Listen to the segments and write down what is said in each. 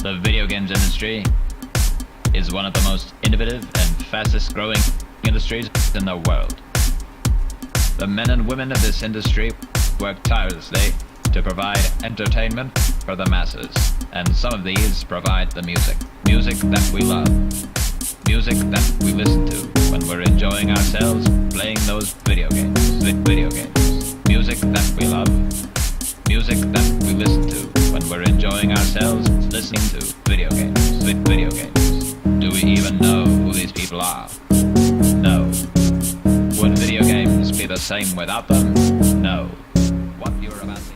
The video games industry is one of the most innovative and fastest growing industries in the world. The men and women of this industry work tirelessly to provide entertainment for the masses, and some of these provide the music that we love, music that we listen to when we're enjoying ourselves playing those video games, music that we love, music that we listen to when we're enjoying ourselves listening to video games. Do we even know who these people are? No. Would video games be the same without them? No. What you're about to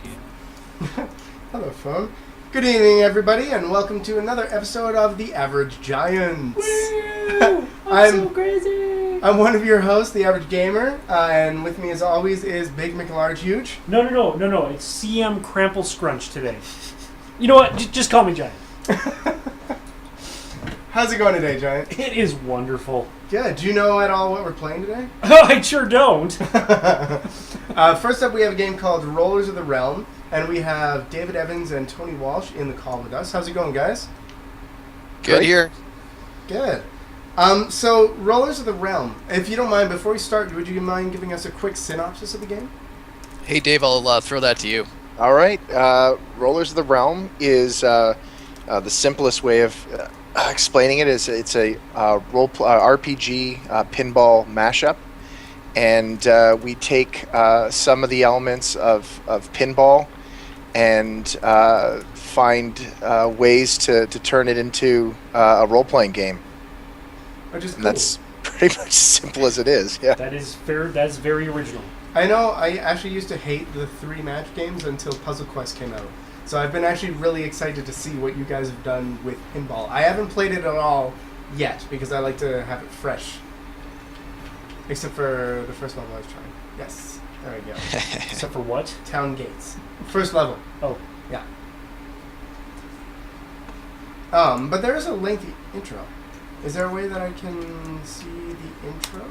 hear. Hello, phone. Good evening, everybody, and welcome to another episode of The Average Giants. Woo! I'm so crazy. I'm one of your hosts, The Average Gamer, and with me, as always, is Big McLarge Huge. No. It's CM Crample Scrunch today. You know what? Just call me Giant. How's it going today, Giant? It is wonderful. Good. Do you know at all what we're playing today? Oh, I sure don't. First up, we have a game called Rollers of the Realm, and we have David Evans and Tony Walsh in the call with us. How's it going, guys? Good here. Good. So, Rollers of the Realm. If you don't mind, before we start, would you mind giving us a quick synopsis of the game? Hey, Dave, I'll throw that to you. All right. Rollers of the Realm is the simplest way of explaining it. Is it's a RPG pinball mashup, and we take some of the elements of pinball and find ways to turn it into a role-playing game. Which is cool. And that's pretty much as simple as it is. Yeah. That is fair. That's very original. I know I actually used to hate the 3-match games until Puzzle Quest came out. So I've been actually really excited to see what you guys have done with pinball. I haven't played it at all yet because I like to have it fresh. Except for the first level I was trying. Yes, there we go. Except for what? Town Gates. First level. Oh. Yeah. But there is a lengthy intro. Is there a way that I can see the intro?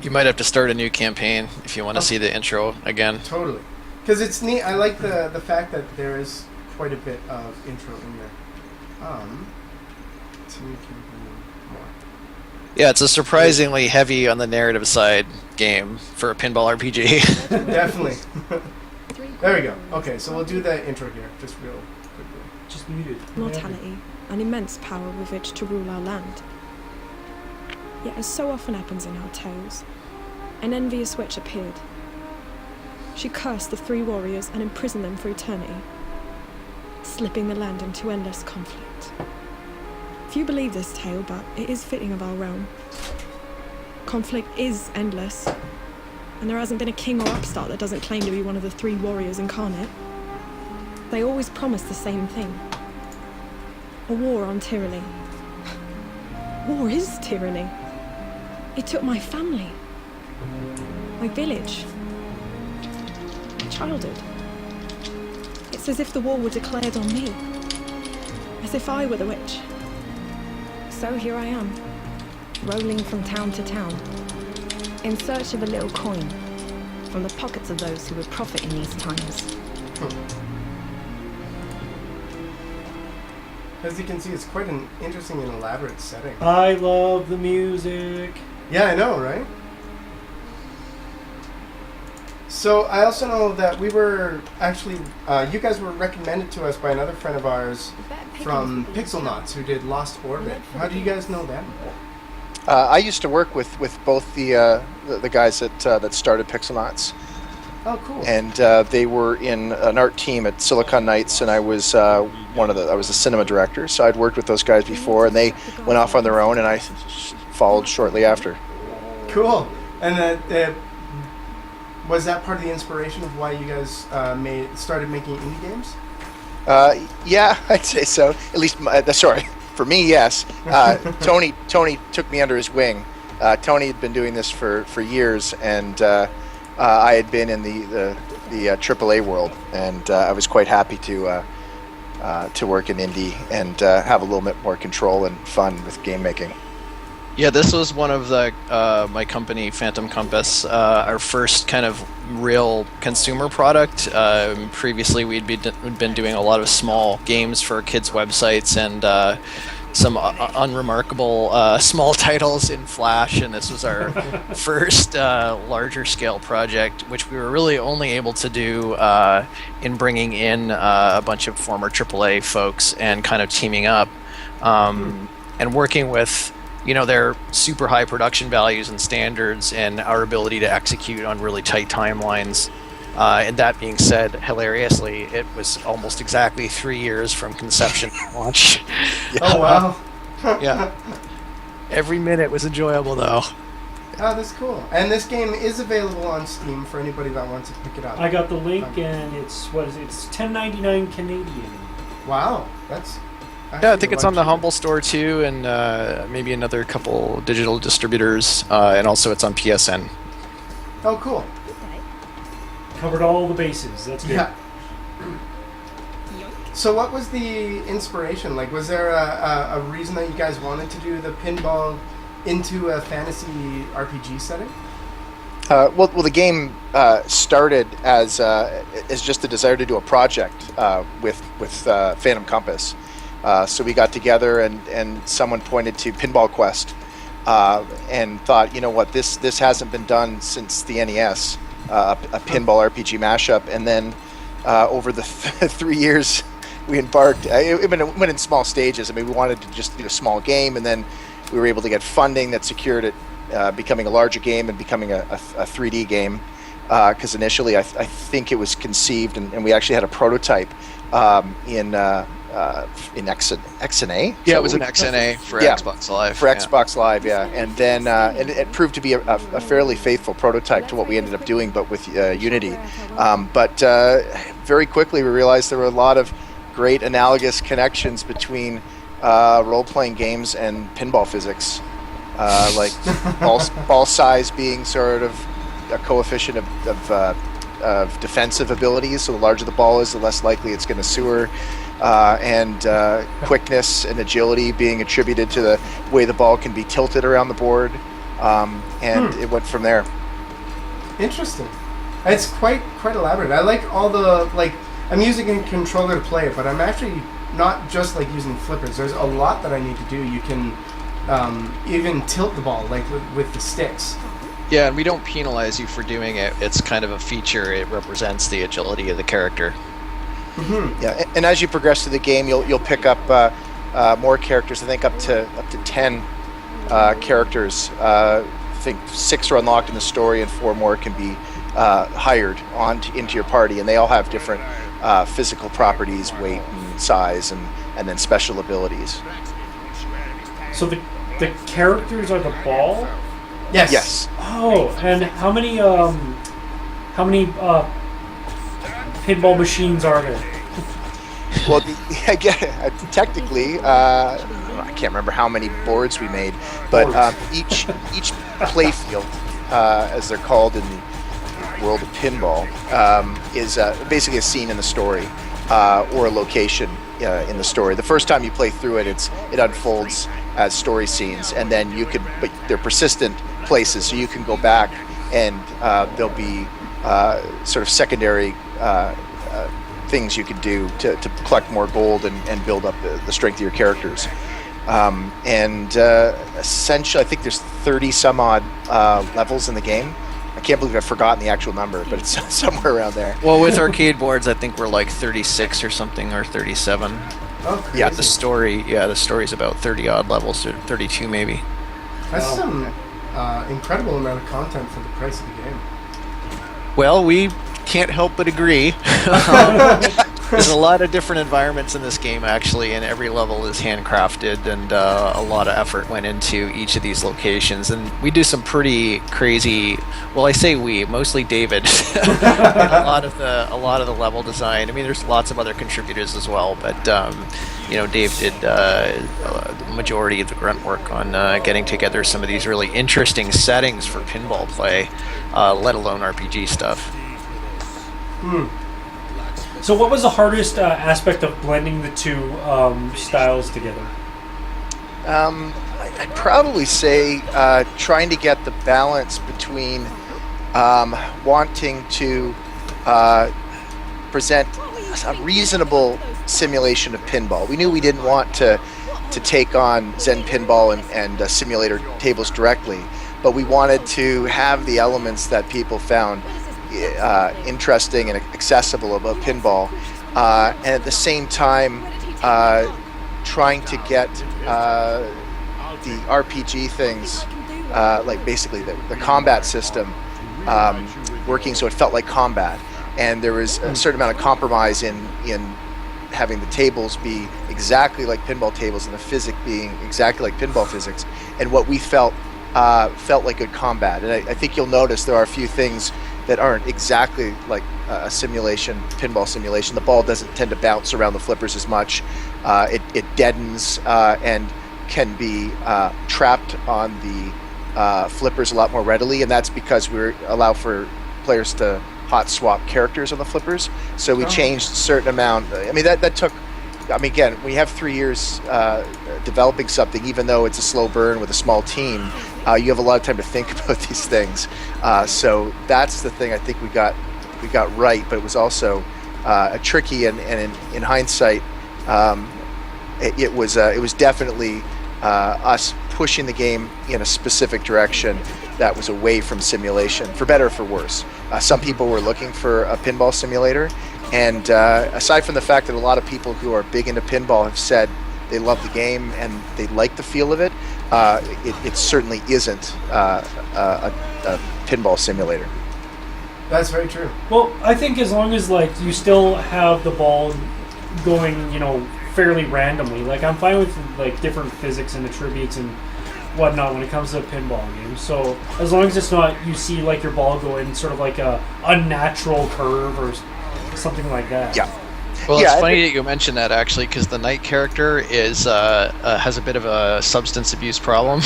You might have to start a new campaign if you want to see the intro again. Totally. Because it's neat. I like the fact that there is quite a bit of intro in there. More. Yeah, it's a surprisingly heavy on the narrative side game for a pinball RPG. Definitely. There we go. Okay, so we'll do the intro here, just real quickly. Just muted. Mortality, an immense power with which to rule our land. Yet, as so often happens in our tales, an envious witch appeared. She cursed the 3 warriors and imprisoned them for eternity, slipping the land into endless conflict. Few believe this tale, but it is fitting of our realm. Conflict is endless, and there hasn't been a king or upstart that doesn't claim to be one of the 3 warriors incarnate. They always promise the same thing: a war on tyranny. War is tyranny. It took my family, my village, my childhood. It's as if the war were declared on me, as if I were the witch. So here I am, rolling from town to town, in search of a little coin from the pockets of those who would profit in these times. As you can see, it's quite an interesting and elaborate setting. I love the music. Yeah, I know, right? So I also know that we were actually, you guys were recommended to us by another friend of ours from Pixelnauts who did Lost Orbit. How do you guys know them? I used to work with both the guys that started Pixelnauts. Oh, cool. And they were in an art team at Silicon Knights, and I was I was the cinema director. So I'd worked with those guys before, and they went off on their own, and I followed shortly after. Cool. And was that part of the inspiration of why you guys started making indie games? Yeah, I'd say so. At least, for me, yes. Tony took me under his wing. Tony had been doing this for years, and I had been in the AAA world, and I was quite happy to work in indie and have a little bit more control and fun with game making. Yeah, this was one of the my company, Phantom Compass, our first kind of real consumer product. Previously, we'd been doing a lot of small games for kids' websites and some unremarkable small titles in Flash, and this was our first larger scale project, which we were really only able to do in bringing in a bunch of former AAA folks and kind of teaming up and working with their super high production values and standards and our ability to execute on really tight timelines. And that being said, hilariously, it was almost exactly 3 years from conception to launch. Oh, wow. Yeah. Every minute was enjoyable, though. Oh, that's cool. And this game is available on Steam for anybody that wants to pick it up. I got the link, and it's it's $10.99 Canadian. Wow, that's. Yeah, I think it's on the Humble Store too, and maybe another couple digital distributors, and also it's on PSN. Oh, cool. Covered all the bases. That's good. Yeah. So what was the inspiration? Like, was there a reason that you guys wanted to do the pinball into a fantasy RPG setting? Well, the game started as just a desire to do a project with Phantom Compass. So we got together and someone pointed to Pinball Quest and thought, you know what, this hasn't been done since the NES, a pinball RPG mashup. And then over the 3 years we embarked, it went in small stages. I mean, we wanted to just do a small game, and then we were able to get funding that secured it becoming a larger game and becoming a 3D game. Because initially I think it was conceived, and we actually had a prototype in XNA. Yeah, it was an XNA for Xbox Live. For Xbox Live, yeah. And then it proved to be a fairly faithful prototype to what we ended up doing, but with Unity. But very quickly we realized there were a lot of great analogous connections between role-playing games and pinball physics. Like ball size being sort of a coefficient of defensive abilities. So the larger the ball is, the less likely it's going to sewer. And quickness and agility being attributed to the way the ball can be tilted around the board, and it went from there. Interesting. It's quite elaborate. I like all the I'm using a controller to play it, but I'm actually not just using flippers. There's a lot that I need to do. You can even tilt the ball with the sticks. Yeah, and we don't penalize you for doing it. It's kind of a feature. It represents the agility of the character. Mm-hmm. Yeah, and as you progress through the game, you'll pick up more characters. I think up to 10 characters. I think 6 are unlocked in the story, and 4 more can be hired into your party, and they all have different physical properties, weight and size, and then special abilities. So the characters are the ball? Yes. Yes. Oh, and how many pinball machines are there? Well, technically, I can't remember how many boards we made, but each playfield, as they're called in the world of pinball, is basically a scene in the story or a location in the story. The first time you play through it, it unfolds as story scenes, and then but they're persistent places, so you can go back and there'll be sort of secondary things you can do to collect more gold and build up the strength of your characters. Essentially, I think there's 30 some odd levels in the game. I can't believe I've forgotten the actual number, but it's somewhere around there. Well, with arcade boards, I think we're 36 or something, or 37. Oh, crazy. Yeah, the story's about 30 odd levels, or 32 maybe. That's some incredible amount of content for the price of the game. Well, we can't help but agree. There's a lot of different environments in this game, actually, and every level is handcrafted, and a lot of effort went into each of these locations. And we do some pretty crazy. Well, I say we, mostly David. a lot of the level design. I mean, there's lots of other contributors as well, but Dave did the majority of the grunt work on getting together some of these really interesting settings for pinball play, let alone RPG stuff. So what was the hardest aspect of blending the two styles together? I I'd probably say trying to get the balance between wanting to present a reasonable simulation of pinball. We knew we didn't want to take on Zen Pinball and simulator tables directly, but we wanted to have the elements that people found interesting and accessible about pinball, and at the same time trying to get the RPG things, like basically the combat system, working so it felt like combat. And there was a certain amount of compromise in having the tables be exactly like pinball tables and the physics being exactly like pinball physics, and what we felt like good combat. And I think you'll notice there are a few things that aren't exactly like a pinball simulation. The ball doesn't tend to bounce around the flippers as much. It deadens and can be trapped on the flippers a lot more readily, and that's because we allow for players to hot swap characters on the flippers. So we changed a certain amount. I mean, that took, I mean, again, we have 3 years developing something, even though it's a slow burn with a small team, you have a lot of time to think about these things. So that's the thing I think we got right, but it was also tricky, and in hindsight, it was definitely us pushing the game in a specific direction that was away from simulation, for better or for worse. Some people were looking for a pinball simulator, and aside from the fact that a lot of people who are big into pinball have said they love the game and they like the feel of it, it certainly isn't a pinball simulator. That's very true. Well, I think as long as like you still have the ball going, fairly randomly, like I'm fine with like different physics and attributes and whatnot when it comes to a pinball game. So as long as it's not, you see like your ball going sort of like a unnatural curve or something like that. Yeah. Well, it's funny that you mentioned that, actually, because the Knight character has a bit of a substance abuse problem,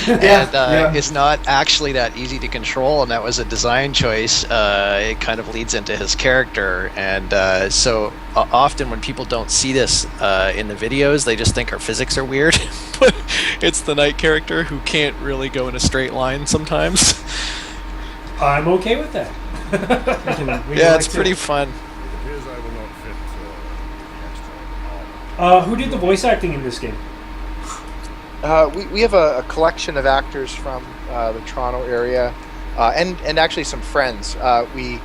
and is not actually that easy to control, and that was a design choice. It kind of leads into his character, and so often when people don't see this in the videos, they just think our physics are weird, but it's the Knight character who can't really go in a straight line sometimes. I'm okay with that. Yeah, it's pretty fun. Who did the voice acting in this game? We have a collection of actors from the Toronto area, and actually some friends. We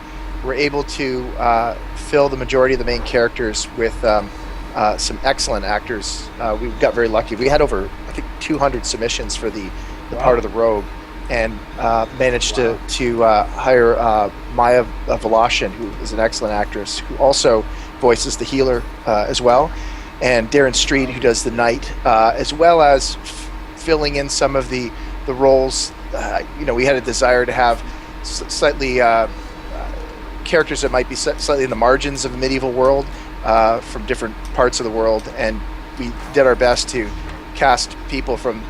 were able to fill the majority of the main characters with some excellent actors. We got very lucky. We had over, I think, 200 submissions for the part of the Rogue, and managed to hire Maya Voloshin, who is an excellent actress, who also voices the healer as well, and Darren Street, who does the Knight, as well as filling in some of the roles. We had a desire to have slightly characters that might be slightly in the margins of the medieval world, from different parts of the world, and we did our best to cast people from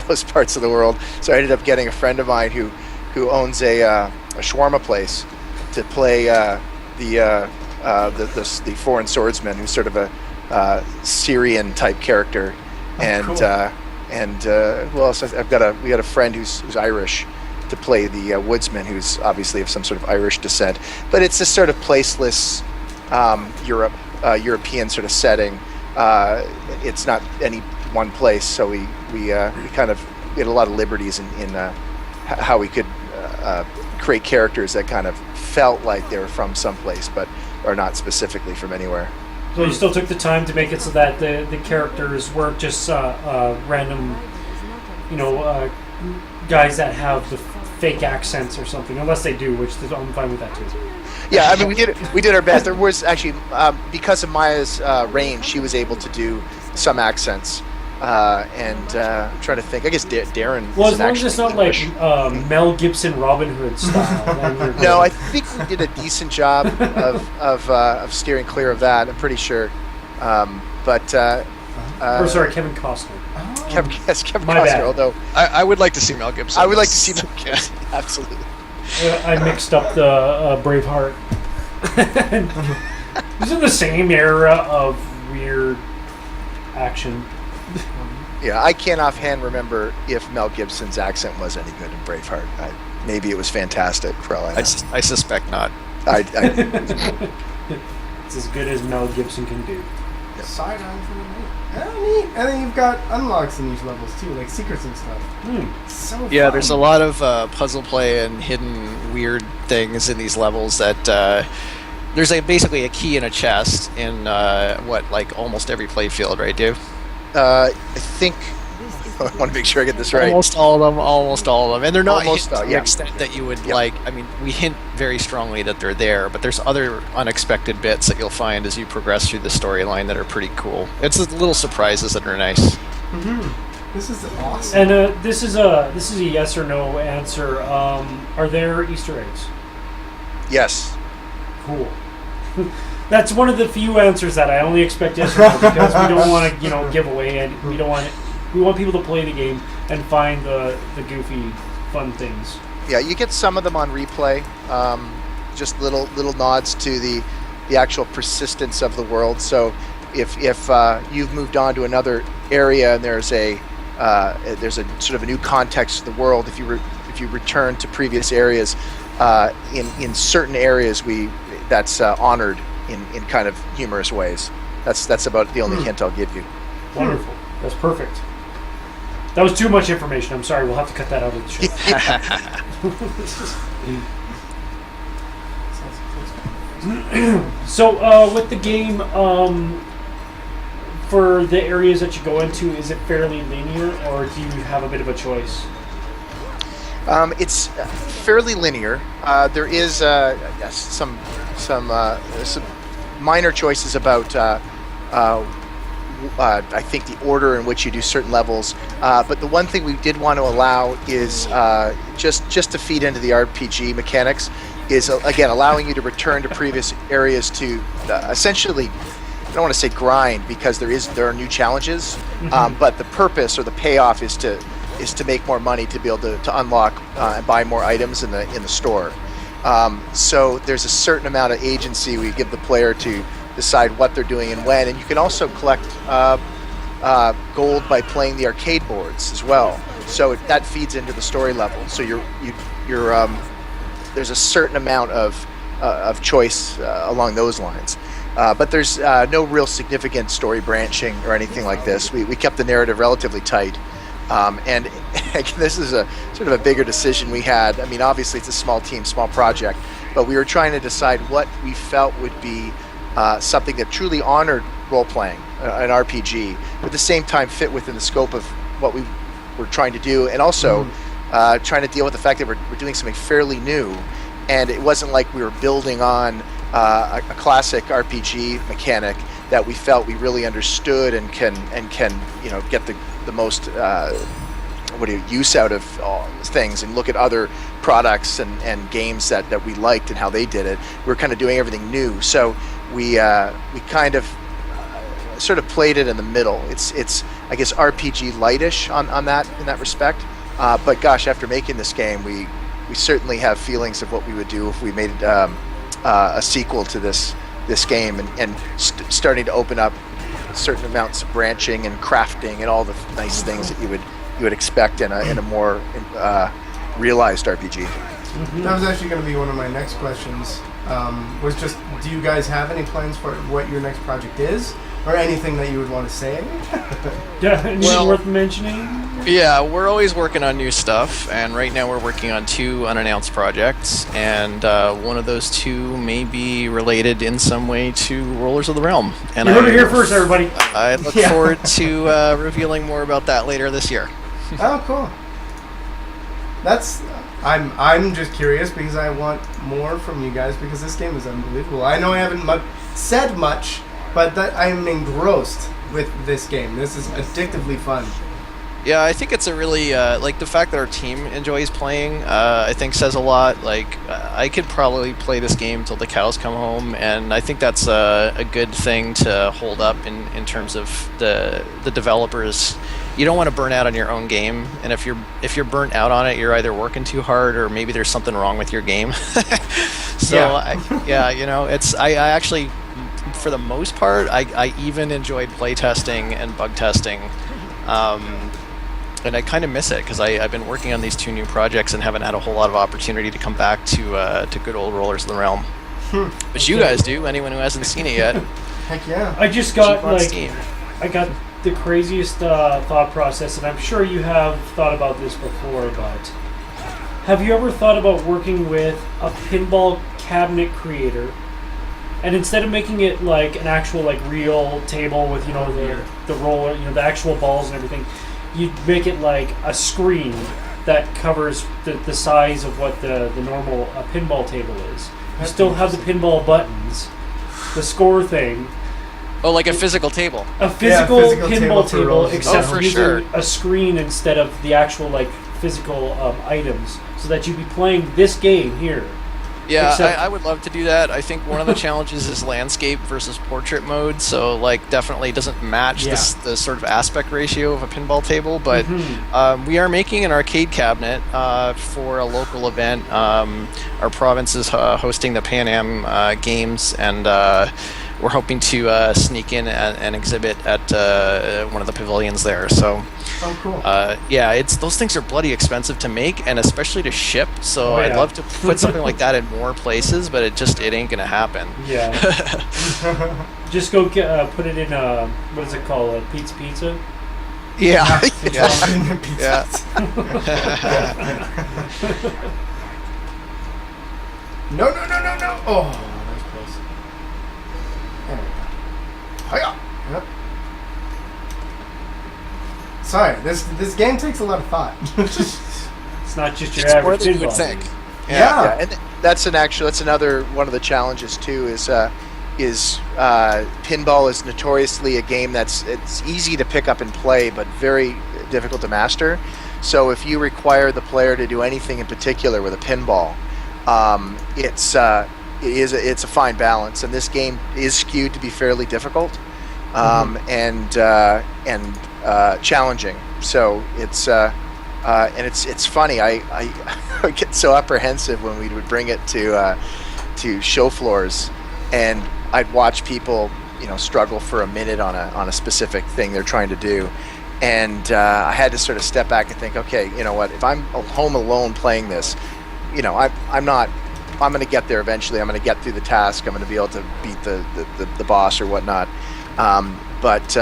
those parts of the world. So I ended up getting a friend of mine who owns a shawarma place to play the foreign swordsman, who's sort of a Syrian type character, and cool. Who else? We got a friend who's Irish to play the woodsman, who's obviously of some sort of Irish descent. But it's this sort of placeless European sort of setting. It's not any one place, so we had a lot of liberties in how we could create characters that kind of felt like they were from someplace, but are not specifically from anywhere. So you still took the time to make it so that the characters weren't just random, guys that have the fake accents or something, unless they do, which I'm fine with that too. Yeah, I mean, we did our best. There was actually, because of Maya's range, she was able to do some accents. I'm trying to think. I guess Darren. Well, as long as it's not like Mel Gibson Robin Hood style. No, I think we did a decent job of steering clear of that. I'm pretty sure. Kevin Costner. Kevin Costner. Bad. Although I would like to see Mel Gibson. I would like to see Mel Gibson. Absolutely. I mixed up the Braveheart. He's in the same era of weird action. Yeah, I can't offhand remember if Mel Gibson's accent was any good in Braveheart. Maybe it was fantastic for all I know. I suspect not. It's as good as Mel Gibson can do. Sidearm for the night. Oh, neat. And then you've got unlocks in these levels too, like secrets and stuff. So Yeah, fun. there's a lot of puzzle play and hidden weird things in these levels that there's basically a key in a chest in like almost every play field, right, Dave? I think I want to make sure I get this right. Almost all of them, and they're not Almost hidden all, to yeah. the extent that you would Yep. like. I mean, we hint very strongly that they're there, but there's other unexpected bits that you'll find as you progress through the storyline that are pretty cool. It's the little surprises that are nice. This is awesome. And this is a yes or no answer. Are there Easter eggs? Yes. Cool. That's one of the few answers that I only expect yes or no because we don't want to, give away, and we don't want it. We want people to play the game and find the goofy, fun things. Yeah, you get some of them on replay. Just little nods to the actual persistence of the world. So if you've moved on to another area and there's a sort of a new context to the world, if you return to previous areas, in certain areas that's honored in kind of humorous ways. That's about the only hint I'll give you. Wonderful. That's perfect. That was too much information. I'm sorry. We'll have to cut that out of the show. So, with the game, for the areas that you go into, is it fairly linear, or do you have a bit of a choice? It's fairly linear. There is some minor choices about I think the order in which you do certain levels. But the one thing we did want to allow is just to feed into the RPG mechanics is again allowing you to return to previous areas to essentially. I don't want to say grind because there are new challenges, but the purpose or the payoff is to make more money to be able to unlock and buy more items in the store. So there's a certain amount of agency we give the player to decide what they're doing and when, and you can also collect gold by playing the arcade boards as well. So that feeds into the story level. So there's a certain amount of choice along those lines. But there's no real significant story branching or anything like this. We kept the narrative relatively tight. And this is a sort of a bigger decision we had. I mean, obviously it's a small team, small project, but we were trying to decide what we felt would be something that truly honored role-playing, an RPG, but at the same time fit within the scope of what we were trying to do, and also trying to deal with the fact that we're doing something fairly new, and it wasn't like we were building on a classic RPG mechanic that we felt we really understood and can get the most use out of things, and look at other products and games that we liked and how they did it. We were kind of doing everything new, so we kind of sort of played it in the middle. It's I guess RPG lightish on that in that respect. But gosh, after making this game, we certainly have feelings of what we would do if we made a sequel to this game, and starting to open up certain amounts of branching and crafting and all the nice things that you would expect in a more realized RPG. That was actually going to be one of my next questions. Was just, do you guys have any plans for what your next project is, or anything that you would want to say? Yeah, anything worth mentioning? Yeah, we're always working on new stuff, and right now we're working on 2 unannounced projects, and one of those 2 may be related in some way to Rollers of the Realm. And You heard it here first, everybody. I look forward to revealing more about that later this year. Oh, cool. I'm just curious because I want more from you guys because this game is unbelievable. I know I haven't said much, but that I'm engrossed with this game. This is addictively fun. Yeah, I think it's a really, the fact that our team enjoys playing, I think says a lot. I could probably play this game till the cows come home, and I think that's a good thing to hold up in terms of the developers. You don't want to burn out on your own game, and if you're burnt out on it, you're either working too hard or maybe there's something wrong with your game. I actually, for the most part, I even enjoyed playtesting and bug testing. And I kind of miss it because I've been working on these 2 new projects and haven't had a whole lot of opportunity to come back to good old Rollers of the Realm. But you guys do. Anyone who hasn't seen it yet, Heck yeah. I just got cheap on like Steam. I got the craziest thought process, and I'm sure you have thought about this before, but have you ever thought about working with a pinball cabinet creator, and instead of making it like an actual like real table with the roller, the actual balls and everything, you'd make it like a screen that covers the size of what the normal pinball table is. You still have the pinball buttons, the score thing. Oh, like a physical table. A physical pinball for table, rolls. except Oh, for using sure. a screen instead of the actual like physical items, so that you'd be playing this game here. Yeah, Except- I would love to do that. I think one of the challenges is landscape versus portrait mode, so like definitely doesn't match the sort of aspect ratio of a pinball table, but we are making an arcade cabinet for a local event. Our province is hosting the Pan Am Games, and we're hoping to sneak in and exhibit at one of the pavilions there. So, cool. yeah, those things are bloody expensive to make, and especially to ship. So I'd love to put something like that in more places, but it ain't gonna happen. Yeah. Just go put it in what is it called? Pete's Pizza. Yeah, Yeah. No. Oh, that was close. There we go. Hiya. Yep. Sorry, this game takes a lot of thought. It's not just your It's more average than you pinball would think. game. Yeah. And that's another one of the challenges too. Is pinball is notoriously a game it's easy to pick up and play, but very difficult to master. So if you require the player to do anything in particular with a pinball, it's a fine balance, and this game is skewed to be fairly difficult and challenging. So it's funny. I get so apprehensive when we would bring it to show floors, and I'd watch people struggle for a minute on a specific thing they're trying to do. And I had to sort of step back and think, okay, you know what? If I'm home alone playing this, I'm going to get there eventually. I'm going to get through the task. I'm going to be able to beat the boss or whatnot. But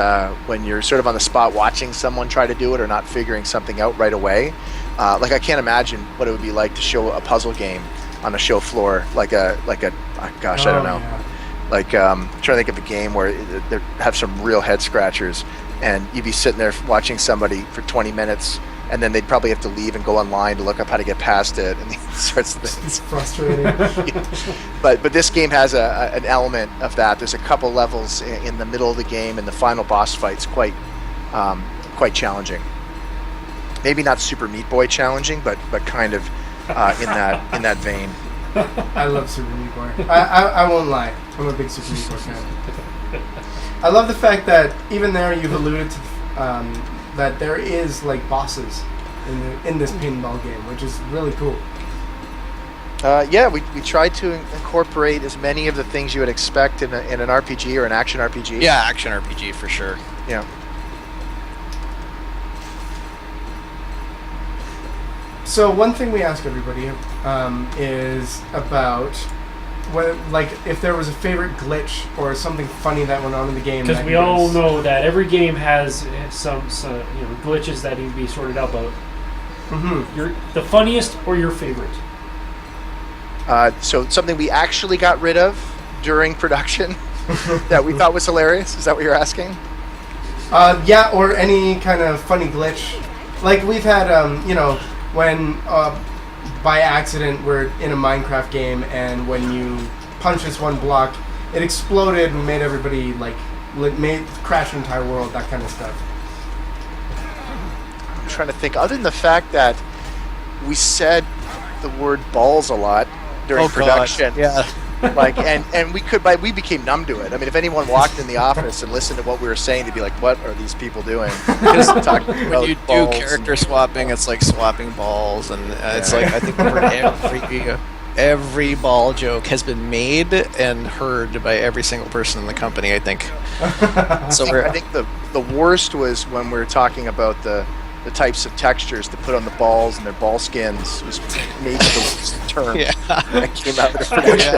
when you're sort of on the spot watching someone try to do it or not figuring something out right away, like I can't imagine what it would be like to show a puzzle game on a show floor, I don't know. Yeah. Like trying to think of a game where they have some real head scratchers, and you'd be sitting there watching somebody for 20 minutes, and then they'd probably have to leave and go online to look up how to get past it, and these sorts of things. It's frustrating. But this game has an element of that. There's a couple levels in the middle of the game, and the final boss fight's quite challenging. Maybe not Super Meat Boy challenging, but kind of in that vein. I love Super Meat Boy. I won't lie. I'm a big Super Meat Boy fan. I love the fact that even there you've alluded to that there is like bosses in this pinball game, which is really cool. Yeah, we tried to incorporate as many of the things you would expect in an RPG or an action RPG. Yeah, action RPG for sure. Yeah. So one thing we ask everybody is about if there was a favorite glitch or something funny that went on in the game. Because we all know that every game has some glitches that need to be sorted out. But the funniest or your favorite? So something we actually got rid of during production that we thought was hilarious. Is that what you're asking? Yeah, or any kind of funny glitch. Like we've had, when by accident we're in a Minecraft game, and when you punch this one block, it exploded and made everybody crash the entire world, that kind of stuff. I'm trying to think. Other than the fact that we said the word balls a lot during production. Yeah. And we became numb to it. I mean, if anyone walked in the office and listened to what we were saying, they'd be like, "What are these people doing?" When you do character swapping, it's like swapping balls, and it's like I think for every ball joke has been made and heard by every single person in the company, I think. So I think the worst was when we were talking about the types of textures to put on the balls and their ball skins was maybe the worst term that came out of production.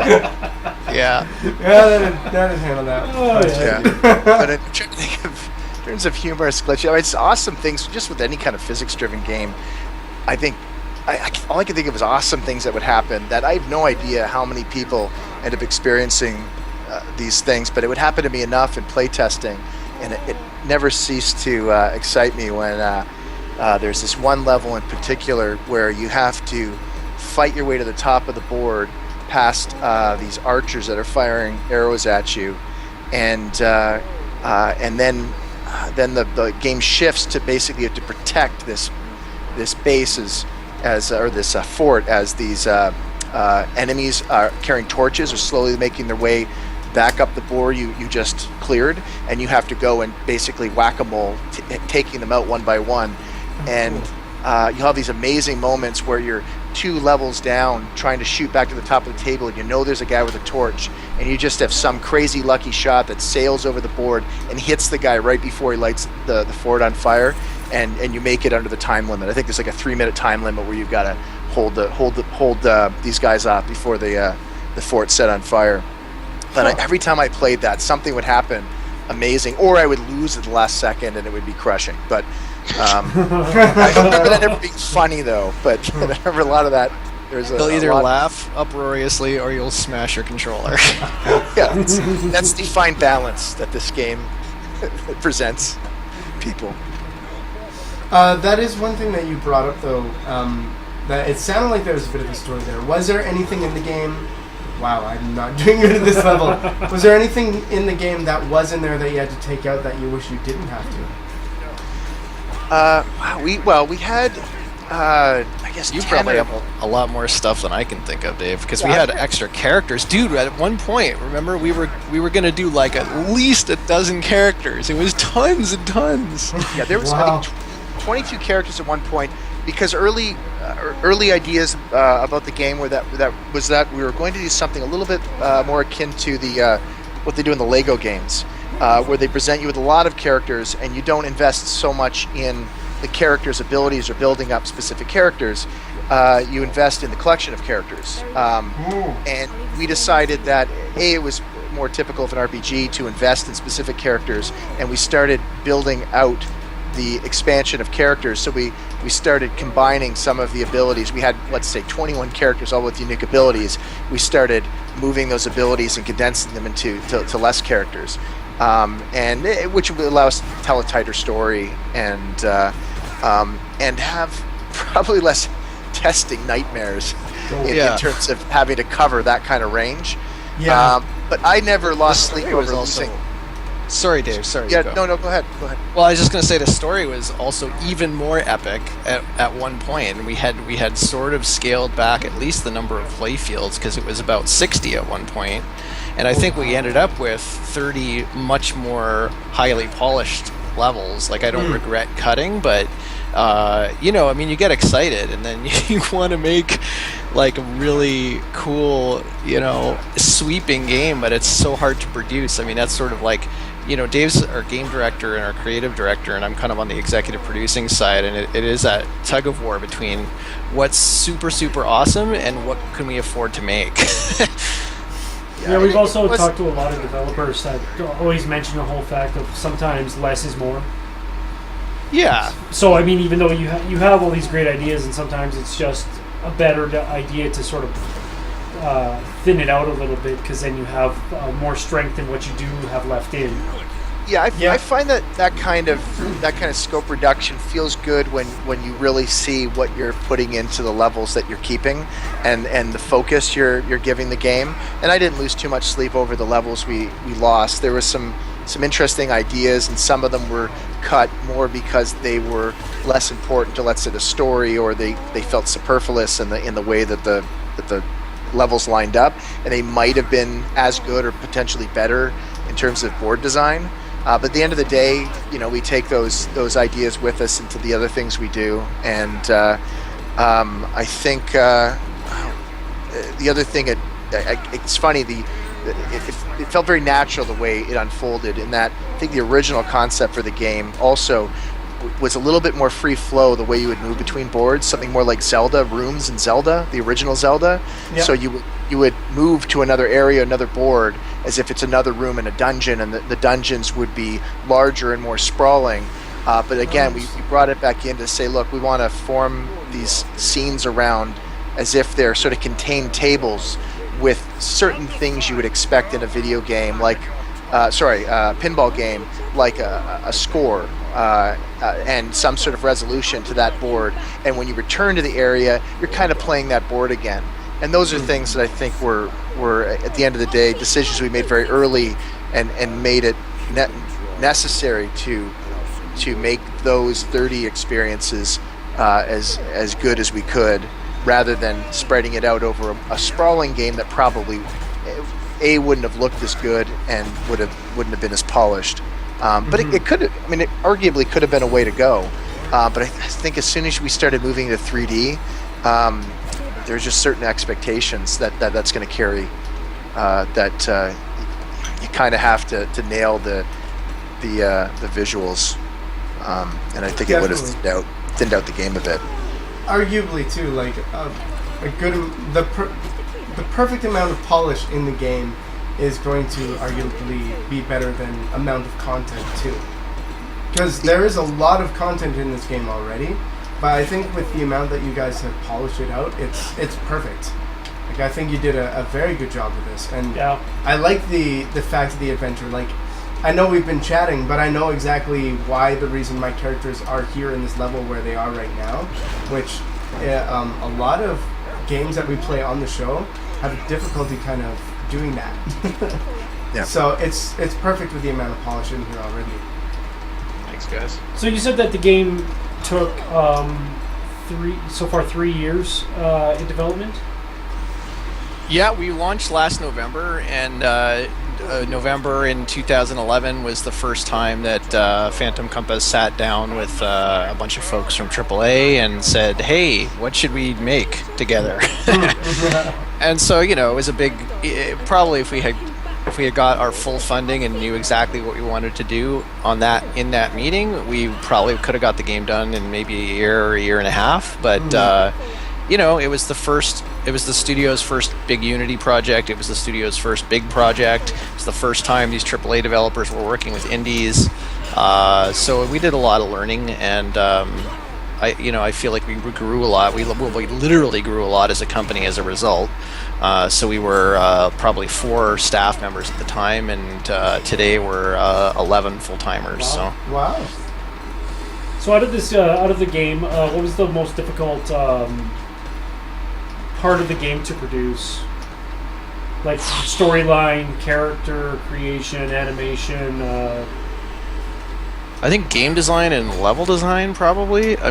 Yeah. That didn't handle that. Oh, yeah. But I'm trying to think of, in terms of humorous glitch, it's awesome things just with any kind of physics-driven game. I think all I can think of is awesome things that would happen that I have no idea how many people end up experiencing these things, but it would happen to me enough in playtesting, and it never ceased to excite me when there's this one level in particular where you have to fight your way to the top of the board past these archers that are firing arrows at you, and then the game shifts to basically you have to protect this base or this fort as these enemies are carrying torches or slowly making their way back up the board you just cleared, and you have to go and basically whack-a-mole, taking them out one by one. And you have these amazing moments where you're 2 levels down trying to shoot back to the top of the table, and you know there's a guy with a torch, and you just have some crazy lucky shot that sails over the board and hits the guy right before he lights the fort on fire, and you make it under the time limit. I think there's like a 3-minute time limit where you've got to hold these guys off before the fort's set on fire. But every time I played that, something would happen amazing, or I would lose at the last second and it would be crushing. But I don't remember that ever being funny though. But I remember a lot of that. You'll either laugh uproariously or you'll smash your controller. Yeah, that's the fine balance that this game presents people. That is one thing that you brought up, though. That it sounded like there was a bit of a story there. Was there anything in the game? Wow, I'm not doing good at this level. Was there anything in the game that was in there that you had to take out that you wish you didn't have to? We had. I guess you probably have a lot more stuff than I can think of, Dave, because we had extra characters, dude. At one point, remember we were gonna do like at least a dozen characters. It was tons and tons. Yeah, there was I think 22 characters at one point, because early ideas about the game were that we were going to do something a little bit more akin to the what they do in the Lego games, where they present you with a lot of characters and you don't invest so much in the characters' abilities or building up specific characters. You invest in the collection of characters, and we decided that it was more typical of an RPG to invest in specific characters, and we started building out the expansion of characters. So we started combining some of the abilities. We had, let's say, 21 characters, all with unique abilities. We started moving those abilities and condensing them into less characters, which would allow us to tell a tighter story and have probably less testing nightmares in terms of having to cover that kind of range. Yeah. But I never lost sleep over losing. Sorry, Dave. Sorry. Yeah. No. Go ahead. Well, I was just going to say the story was also even more epic at one point, and we had sort of scaled back at least the number of play fields because it was about 60 at one point, and I think we ended up with 30 much more highly polished levels. Like I don't regret cutting, but you get excited, and then you want to make like a really cool, sweeping game, but it's so hard to produce. I mean, that's sort of like, Dave's our game director and our creative director, and I'm kind of on the executive producing side, and it is that tug of war between what's super, super awesome and what can we afford to make. Yeah, we've also talked to a lot of developers that always mention the whole fact of sometimes less is more. Yeah. So, I mean, even though you have all these great ideas, and sometimes it's just a better idea to sort of thin it out a little bit, because then you have more strength in what you do have left in. Yeah, I find that kind of scope reduction feels good when you really see what you're putting into the levels that you're keeping, and the focus you're giving the game. And I didn't lose too much sleep over the levels we lost. There was some interesting ideas, and some of them were cut more because they were less important to, let's say, the story, or they felt superfluous in the way that the levels lined up, and they might have been as good or potentially better in terms of board design. But at the end of the day, we take those ideas with us into the other things we do, and I think the other thing, it's funny. It felt very natural the way it unfolded. In that, I think the original concept for the game also was a little bit more free flow, the way you would move between boards, something more like Zelda rooms in Zelda, the original Zelda. Yep. So you would move to another area, another board, as if it's another room in a dungeon, and the dungeons would be larger and more sprawling. But again, we brought it back in to say, look, we want to form these scenes around as if they're sort of contained tables with certain things you would expect in a video game, like pinball game, like a score and some sort of resolution to that board. And when you return to the area, you're kind of playing that board again. And those are things that I think were at the end of the day decisions we made very early, and made it necessary to make those 30 experiences as good as we could, rather than spreading it out over a sprawling game that probably wouldn't have looked as good and wouldn't have been as polished. But it could have, it arguably could have been a way to go. But I think as soon as we started moving to 3D, there's just certain expectations that's going to carry, that you kind of have to nail the visuals, and I think it would have thinned out the game a bit. Arguably too, like the perfect amount of polish in the game is going to arguably be better than amount of content too, because there is a lot of content in this game already. But I think with the amount that you guys have polished it out, it's perfect. Like, I think you did a very good job with this, and Yeah. I like the fact of the adventure. Like, I know we've been chatting, but I know exactly why the reason my characters are here in this level where they are right now, which a lot of games that we play on the show have a difficulty kind of doing that. Yeah. So it's perfect with the amount of polish in here already. Thanks, guys. So you said that the game took 3 years in development? Yeah, we launched last November, and November in 2011 was the first time that Phantom Compass sat down with a bunch of folks from AAA and said, hey, what should we make together? And so, it was a big, probably if we had got our full funding and knew exactly what we wanted to do in that meeting, we probably could have got the game done in maybe a year or a year and a half. But it was the studio's first big Unity project. It was the studio's first big project. It's the first time these AAA developers were working with indies. So we did a lot of learning, and I feel like we grew a lot. We literally grew a lot as a company as a result. So we were probably 4 staff members at the time, and today we're 11 full-timers. Wow. So. Wow. So out of the game, what was the most difficult part of the game to produce? Like storyline, character creation, animation. I think game design and level design, probably. I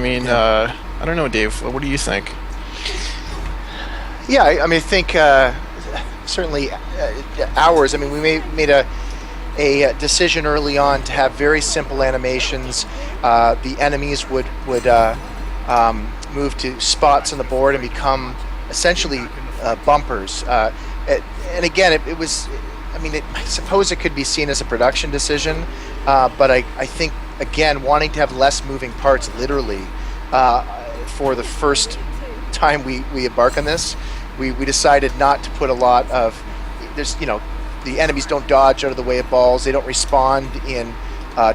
don't know, Dave. What do you think? Yeah, I think certainly hours. We made a decision early on to have very simple animations. The enemies would move to spots on the board and become essentially bumpers. And again, it was. I suppose it could be seen as a production decision, but I think, again, wanting to have less moving parts, literally, for the first time we embark on this, we decided not to put a lot of. The enemies don't dodge out of the way of balls. They don't respond in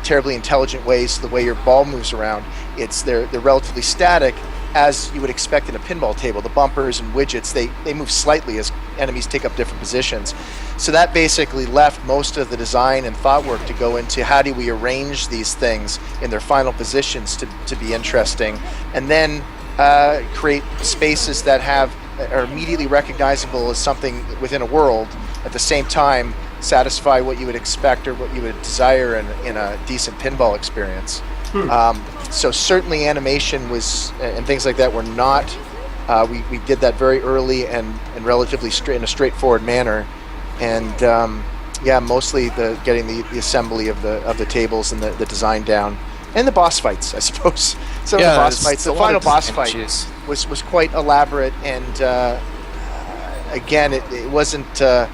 terribly intelligent ways to the way your ball moves around. They're relatively static, as you would expect in a pinball table. The bumpers and widgets, they move slightly as enemies take up different positions. So that basically left most of the design and thought work to go into how do we arrange these things in their final positions to be interesting, and then create spaces that are immediately recognizable as something within a world, at the same time satisfy what you would expect or what you would desire in a decent pinball experience. So certainly animation was, and things like that were not, we did that very early and relatively in a straightforward manner. And mostly getting the assembly of the tables and the design down. And the boss fights, I suppose. Some of the boss fights, the final boss fight was quite elaborate, and again, it wasn't that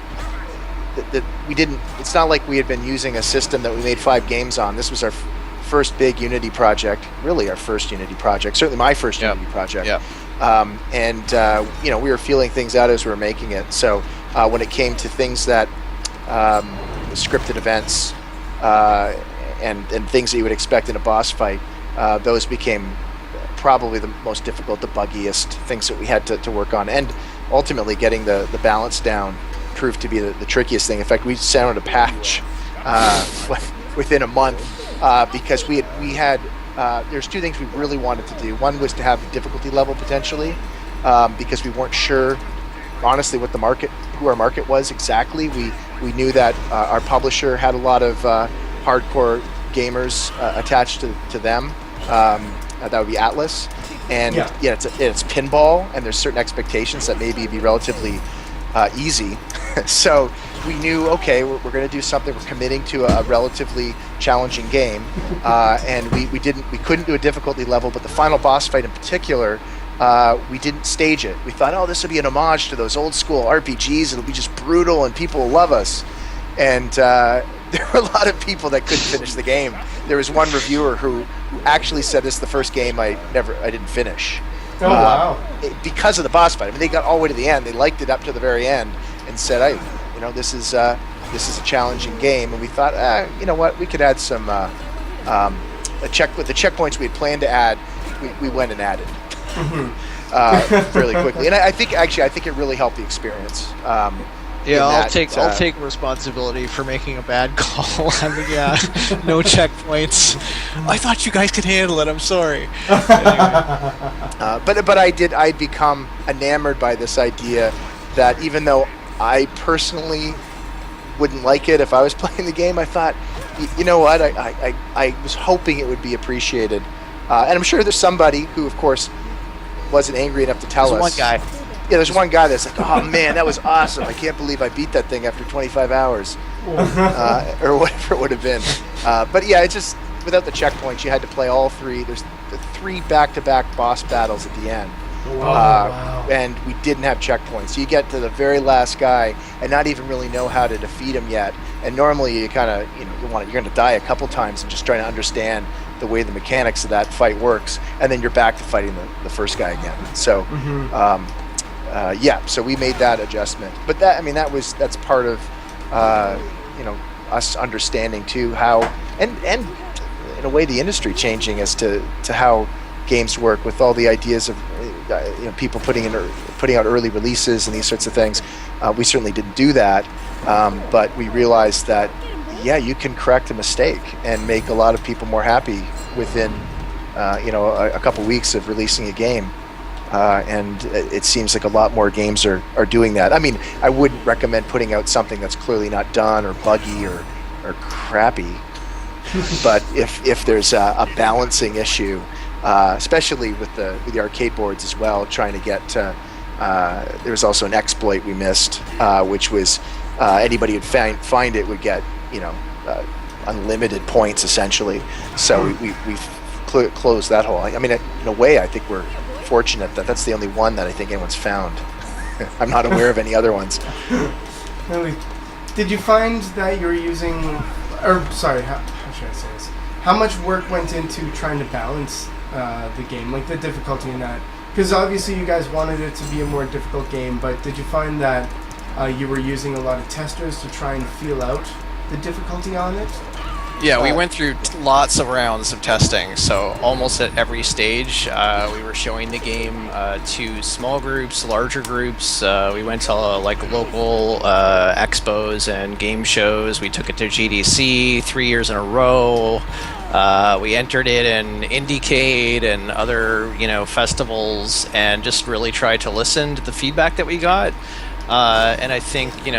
we didn't. It's not like we had been using a system that we made 5 games on. This was our first big Unity project, really our first Unity project, certainly my first Unity project. And we were feeling things out as we were making it. So when it came to things that scripted events and things that you would expect in a boss fight, those became probably the most difficult, the buggiest things that we had to work on. And ultimately getting the balance down proved to be the trickiest thing. In fact, we sent out a patch within a month because we had there's 2 things we really wanted to do. One was to have the difficulty level potentially, because we weren't sure, honestly, who our market was exactly. We knew that our publisher had a lot of hardcore gamers attached to them. That would be Atlas, and it's pinball, and there's certain expectations that maybe be relatively easy. So we knew, okay, we're going to do something. We're committing to a relatively challenging game, and we couldn't do a difficulty level. But the final boss fight in particular, we didn't stage it. We thought, this will be an homage to those old school RPGs. It'll be just brutal, and people will love us. And there were a lot of people that couldn't finish the game. There was one reviewer who actually said this is the first game I didn't finish. Oh, wow. Because of the boss fight. I mean, they got all the way to the end. They liked it up to the very end and said, this is a challenging game. And we thought, you know what, we could add some with the checkpoints we had planned to add. We went and added fairly quickly. And I think it really helped the experience. I'll take responsibility for making a bad call. No checkpoints. I thought you guys could handle it. I'm sorry. But I'd become enamored by this idea that even though I personally wouldn't like it if I was playing the game, I thought, you know what? I was hoping it would be appreciated, and I'm sure there's somebody who, of course, wasn't angry enough to tell us. One guy. Yeah, there's one guy that's like, oh man, that was awesome. I can't believe I beat that thing after 25 hours. Or whatever it would have been. But yeah, it's just, without the checkpoints, you had to play all 3. There's the 3 back-to-back boss battles at the end. Wow. And we didn't have checkpoints. You get to the very last guy and not even really know how to defeat him yet. And normally you kind of, you're going to die a couple times and just trying to understand the way the mechanics of that fight works. And then you're back to fighting the first guy again. So, so we made that adjustment, but that's part of us understanding too how and in a way the industry changing as to how games work with all the ideas of people putting out early releases and these sorts of things. We certainly didn't do that, but we realized that you can correct a mistake and make a lot of people more happy within a couple weeks of releasing a game. And it seems like a lot more games are doing that. I mean, I wouldn't recommend putting out something that's clearly not done or buggy or crappy. But if there's a balancing issue, especially with the arcade boards as well, trying to get there was also an exploit we missed, which was anybody who'd find it would get unlimited points essentially. So we've closed that hole. I mean, in a way, I think we're fortunate that that's the only one that I think anyone's found. I'm not aware of any other ones. Really? Did you find that you were using, or sorry, how should I say this? How much work went into trying to balance the game, like the difficulty in that? Because obviously you guys wanted it to be a more difficult game, but did you find that you were using a lot of testers to try and feel out the difficulty on it? Yeah, we went through lots of rounds of testing, so almost at every stage we were showing the game to small groups, larger groups. We went to local expos and game shows. We took it to GDC 3 years in a row. We entered it in Indiecade and other festivals, and just really tried to listen to the feedback that we got. And I think it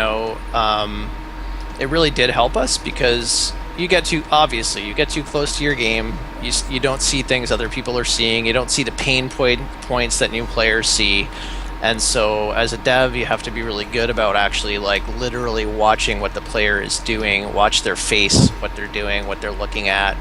really did help us, because you get too close to your game. You don't see things other people are seeing. You don't see the pain points that new players see. And so as a dev, you have to be really good about actually literally watching what the player is doing, watch their face, what they're doing, what they're looking at,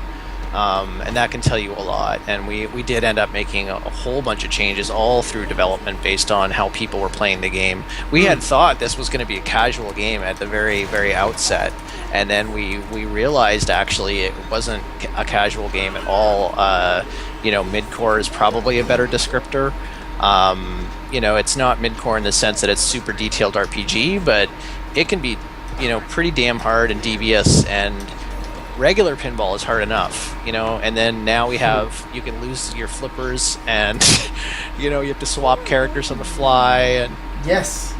and that can tell you a lot. And we did end up making a whole bunch of changes all through development based on how people were playing the game. We had thought this was going to be a casual game at the very, very outset, and then we realized actually it wasn't a casual game at all. Mid-core is probably a better descriptor. It's not mid-core in the sense that it's super detailed RPG, but it can be, pretty damn hard and devious, and regular pinball is hard enough, and then now you can lose your flippers, and, you have to swap characters on the fly, and... Yes.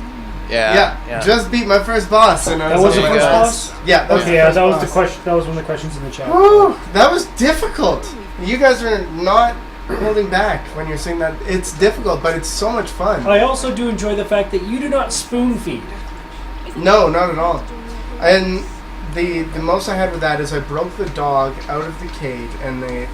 Yeah. Just beat my first boss, and I That was your first boss? Yeah. That was Okay, the yeah, first that was boss. the question. That was one of the questions in the chat. Woo, that was difficult. You guys are not holding back when you're saying that. It's difficult, but it's so much fun. I also do enjoy the fact that you do not spoon feed. No, not at all. And the most I had with that is I broke the dog out of the cage, and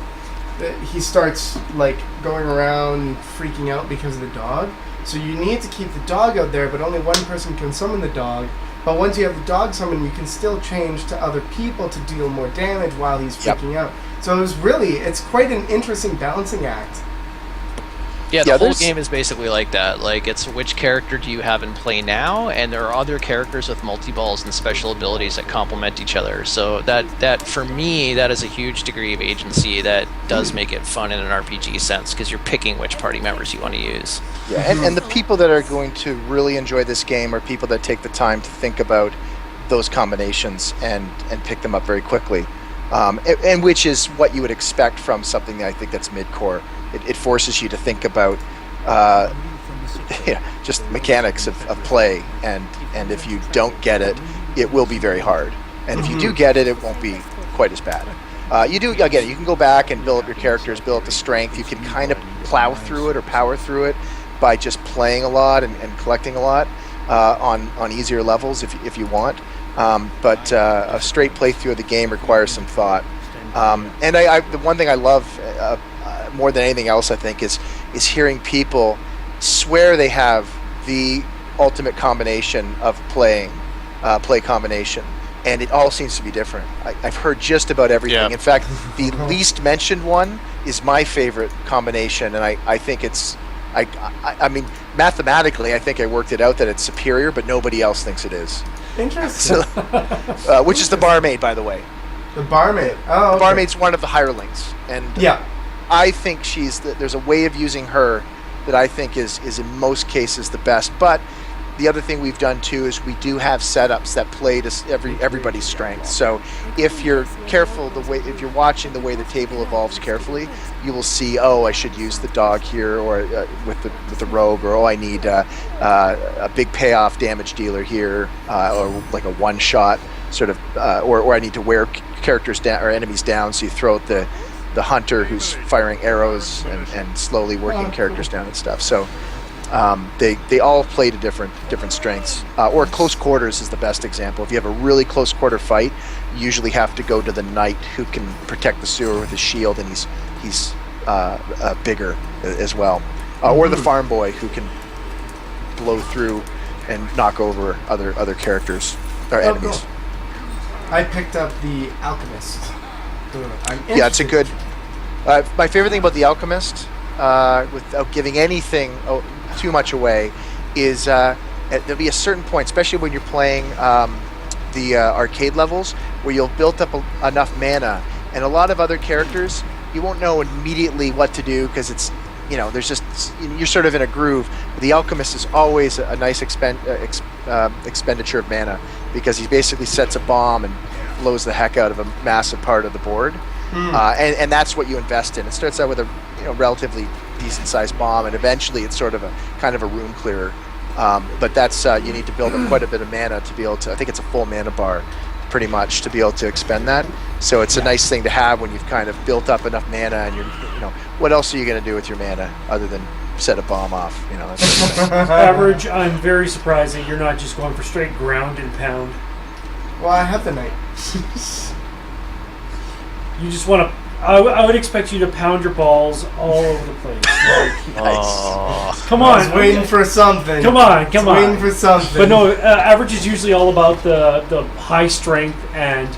he starts like going around freaking out because of the dog. So you need to keep the dog out there, but only one person can summon the dog. But once you have the dog summoned, you can still change to other people to deal more damage while he's freaking out. So it's quite an interesting balancing act. Yeah, the whole game is basically like that. Like, it's which character do you have in play now, and there are other characters with multi-balls and special abilities that complement each other. So that for me, that is a huge degree of agency that does make it fun in an RPG sense, because you're picking which party members you want to use. Yeah, and the people that are going to really enjoy this game are people that take the time to think about those combinations and pick them up very quickly, and which is what you would expect from something that I think that's mid-core. It forces you to think about just mechanics of play, and if you don't get it, it will be very hard. And if you do get it, it won't be quite as bad. You can go back and build up your characters, build up the strength. You can kind of plow through it or power through it by just playing a lot and collecting a lot on easier levels if you want. But a straight playthrough of the game requires some thought. And the one thing I love more than anything else, I think, is hearing people swear they have the ultimate combination of play combination, and it all seems to be different. I've heard just about everything. Yeah. In fact, the least mentioned one is my favorite combination, and I think it's I mean, mathematically, I think I worked it out that it's superior, but nobody else thinks it is. Interesting. So, which is the barmaid, by the way. The barmaid. Oh, okay. The barmaid's one of the hirelings, and I think there's a way of using her that I think is in most cases the best. But the other thing we've done too is we do have setups that play to everybody's strengths. So if you're careful, if you're watching the way the table evolves carefully, you will see, I should use the dog here, or with the rogue, or I need a big payoff damage dealer here, or like a one shot sort of, or I need to wear characters down or enemies down. So you throw out the hunter who's firing arrows and slowly working characters down and stuff. So they all play to different strengths. Or close quarters is the best example. If you have a really close quarter fight, you usually have to go to the knight who can protect the sewer with his shield, and he's bigger as well. Or the farm boy who can blow through and knock over other characters or enemies. Cool. I picked up the alchemist. Yeah, it's a good. My favorite thing about the alchemist, without giving anything too much away, is there'll be a certain point, especially when you're playing the arcade levels, where you'll build up enough mana, and a lot of other characters you won't know immediately what to do, because it's there's just, you're sort of in a groove. The alchemist is always a nice expenditure of mana, because he basically sets a bomb and blows the heck out of a massive part of the board. And that's what you invest in. It starts out with a relatively decent sized bomb, and eventually it's sort of a kind of a room clearer. But that's you need to build up quite a bit of mana to be able to. I think it's a full mana bar, pretty much, to be able to expend that. So it's a nice thing to have when you've kind of built up enough mana, and what else are you going to do with your mana other than set a bomb off? That's Average, I'm very surprised that you're not just going for straight ground and pound. Well, I have the knight. You just want to. I would expect you to pound your balls all over the place. nice. Come I on, was waiting for something. Come on. Waiting for something. But no, average is usually all about the high strength and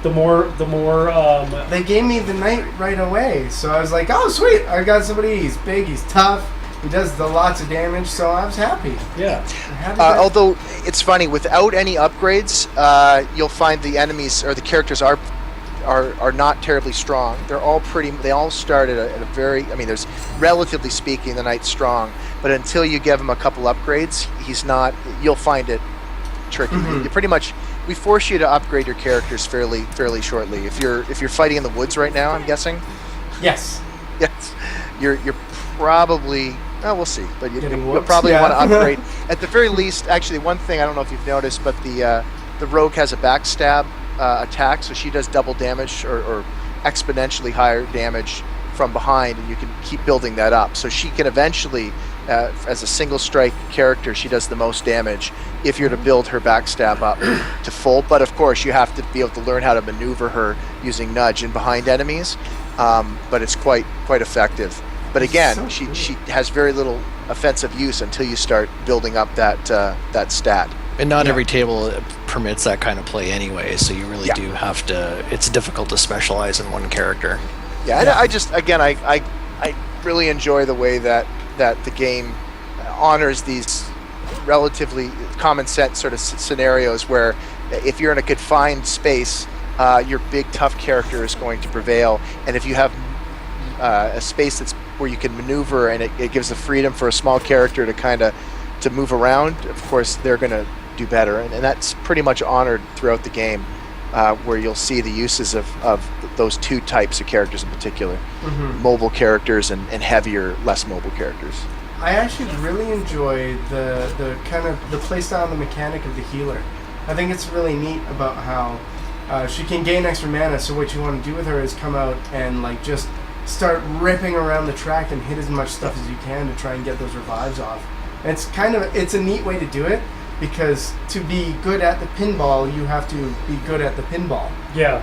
the more They gave me the knight right away, so I was like, oh sweet, I got somebody. He's big, he's tough, he does lots of damage, so I was happy. yeah. Although it's funny, without any upgrades, you'll find the enemies or the characters are not terribly strong. They all start at a very, I mean, there's relatively speaking, the knight's strong, but until you give him a couple upgrades, he's not. You'll find it tricky. You pretty much, we force you to upgrade your characters fairly shortly. If you're fighting in the woods right now, I'm guessing. Yes. Yes. You're probably. Oh, we'll see. But you'll probably Yeah. want to upgrade. At the very least, actually, one thing I don't know if you've noticed, but the rogue has a backstab attack, so she does double damage or exponentially higher damage from behind, and you can keep building that up. So she can eventually, as a single strike character, she does the most damage if you're to build her backstab up to full. But of course, you have to be able to learn how to maneuver her using nudge in behind enemies. But it's quite effective. But again, So she has very little offensive use until you start building up that stat. And not Yeah. every table permits that kind of play anyway, so you really do have to. It's difficult to specialize in one character. Yeah, and I just, again, I really enjoy the way that the game honors these relatively common sense sort of scenarios where if you're in a confined space, your big tough character is going to prevail, and if you have a space that's where you can maneuver and it gives the freedom for a small character to move around, of course they're going to do better, and that's pretty much honored throughout the game, where you'll see the uses of those two types of characters in particular, mobile characters and heavier, less mobile characters. I actually really enjoy the kind of the playstyle and the mechanic of the healer. I think it's really neat about how she can gain extra mana, so what you want to do with her is come out and like just start ripping around the track and hit as much stuff as you can to try and get those revives off. And it's a neat way to do it, because to be good at the pinball, you have to be good at the pinball. Yeah.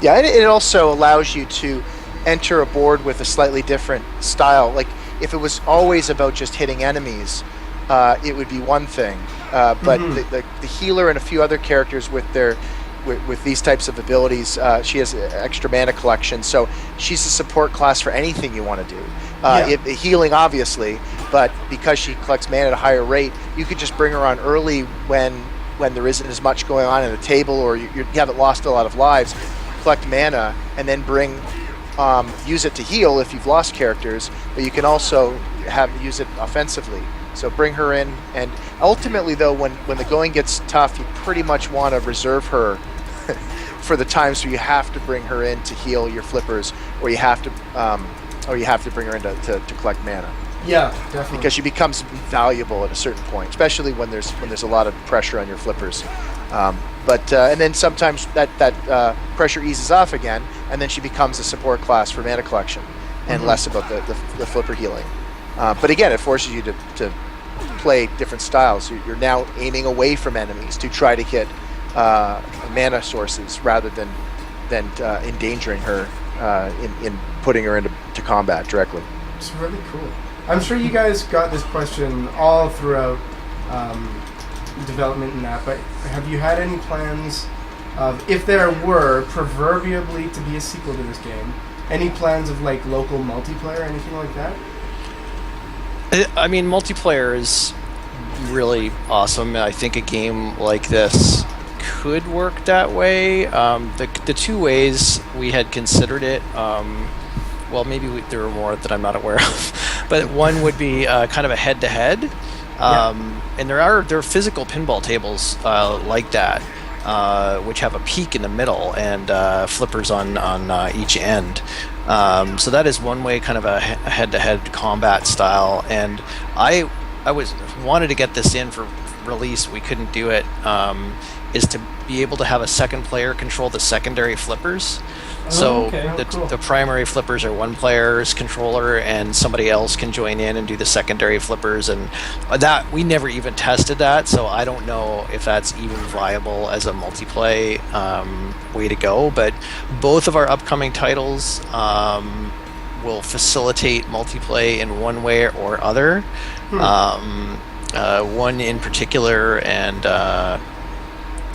Yeah, and it also allows you to enter a board with a slightly different style. Like, if it was always about just hitting enemies, it would be one thing. But the healer and a few other characters with these types of abilities, she has extra mana collection, so she's a support class for anything you want to do. Healing, obviously, but because she collects mana at a higher rate, you could just bring her on early when there isn't as much going on in the table, or you haven't lost a lot of lives. Collect mana and then use it to heal if you've lost characters, but you can also use it offensively. So bring her in, and ultimately though, when the going gets tough, you pretty much want to reserve her for the times where you have to bring her in to heal your flippers, or you have to bring her in to collect mana. Yeah, definitely. Because she becomes valuable at a certain point, especially when there's a lot of pressure on your flippers. And then sometimes that pressure eases off again, and then she becomes a support class for mana collection, and less about the flipper healing. But again, it forces you to play different styles. You're now aiming away from enemies to try to hit mana sources rather than endangering her in putting her into combat directly. It's really cool. I'm sure you guys got this question all throughout development and that, but have you had any plans of, if there were, proverbially to be a sequel to this game, any plans of like local multiplayer, anything like that? I mean, multiplayer is really awesome. I think a game like this could work that way. The two ways we had considered it, well, maybe there were more that I'm not aware of, but one would be kind of a head-to-head, and there are physical pinball tables like that, which have a peak in the middle and flippers on each end. So that is one way, kind of a head-to-head combat style, and I wanted to get this in for release. We couldn't do it. Is to be able to have a second player control the secondary flippers. So cool. The primary flippers are one player's controller, and somebody else can join in and do the secondary flippers, and that we never even tested that, so I don't know if that's even viable as a multiplayer way to go. But both of our upcoming titles will facilitate multiplayer in one way or other. One in particular, and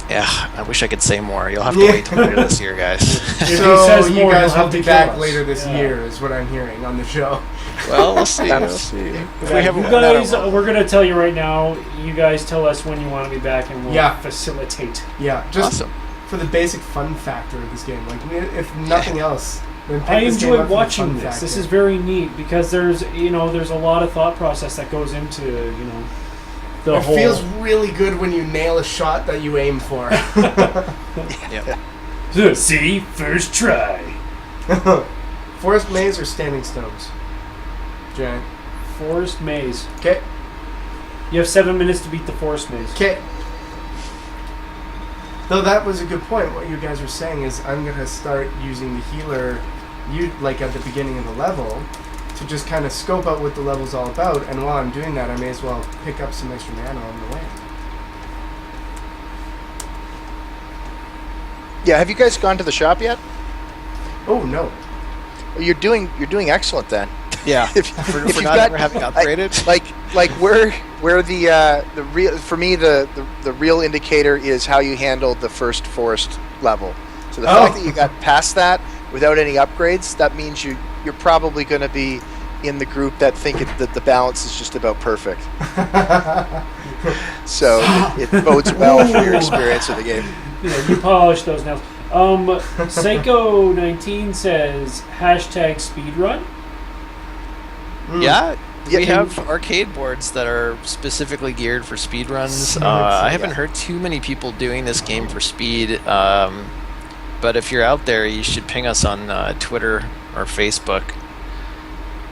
Yeah, I wish I could say more. You'll have to wait till later this year, guys. If he So says you more, guys he'll will have be to kill back us. later this Yeah. year, is what I'm hearing on the show. Well, we'll see. We'll see. If we haven't You won that, I guys, will. we're gonna tell you right now. You guys tell us when you want to be back, and we'll Yeah. facilitate. Yeah, just Awesome. for the basic fun factor of this game. Like, if nothing else, then pick I this game enjoy up for the watching fun this. This factor. is very neat because there's a lot of thought process that goes into the It whole. feels really good when you nail a shot that you aim for. Yep. See, first try. Forest maze or standing stones? Giant. Forest maze. Okay. You have 7 minutes to beat the forest maze. Okay. Though that was a good point. What you guys were saying is I'm gonna start using the healer, like at the beginning of the level, to just kind of scope out what the level's all about. And while I'm doing that, I may as well pick up some extra mana on the way. Yeah, have you guys gone to the shop yet? Oh no. You're doing excellent then. Yeah. If For you've not got- ever having upgraded. Like where the real, for me, the real indicator is how you handled the first forest level. So the fact that you got past that without any upgrades, that means you're probably going to be in the group that think that the balance is just about perfect. So it bodes well for your experience of the game. Yeah, you polish those nails. Psycho19 says #speedrun. Yeah, Yeah, we can- have arcade boards that are specifically geared for speedruns. I haven't heard too many people doing this game for speed, but if you're out there, you should ping us on Twitter or Facebook.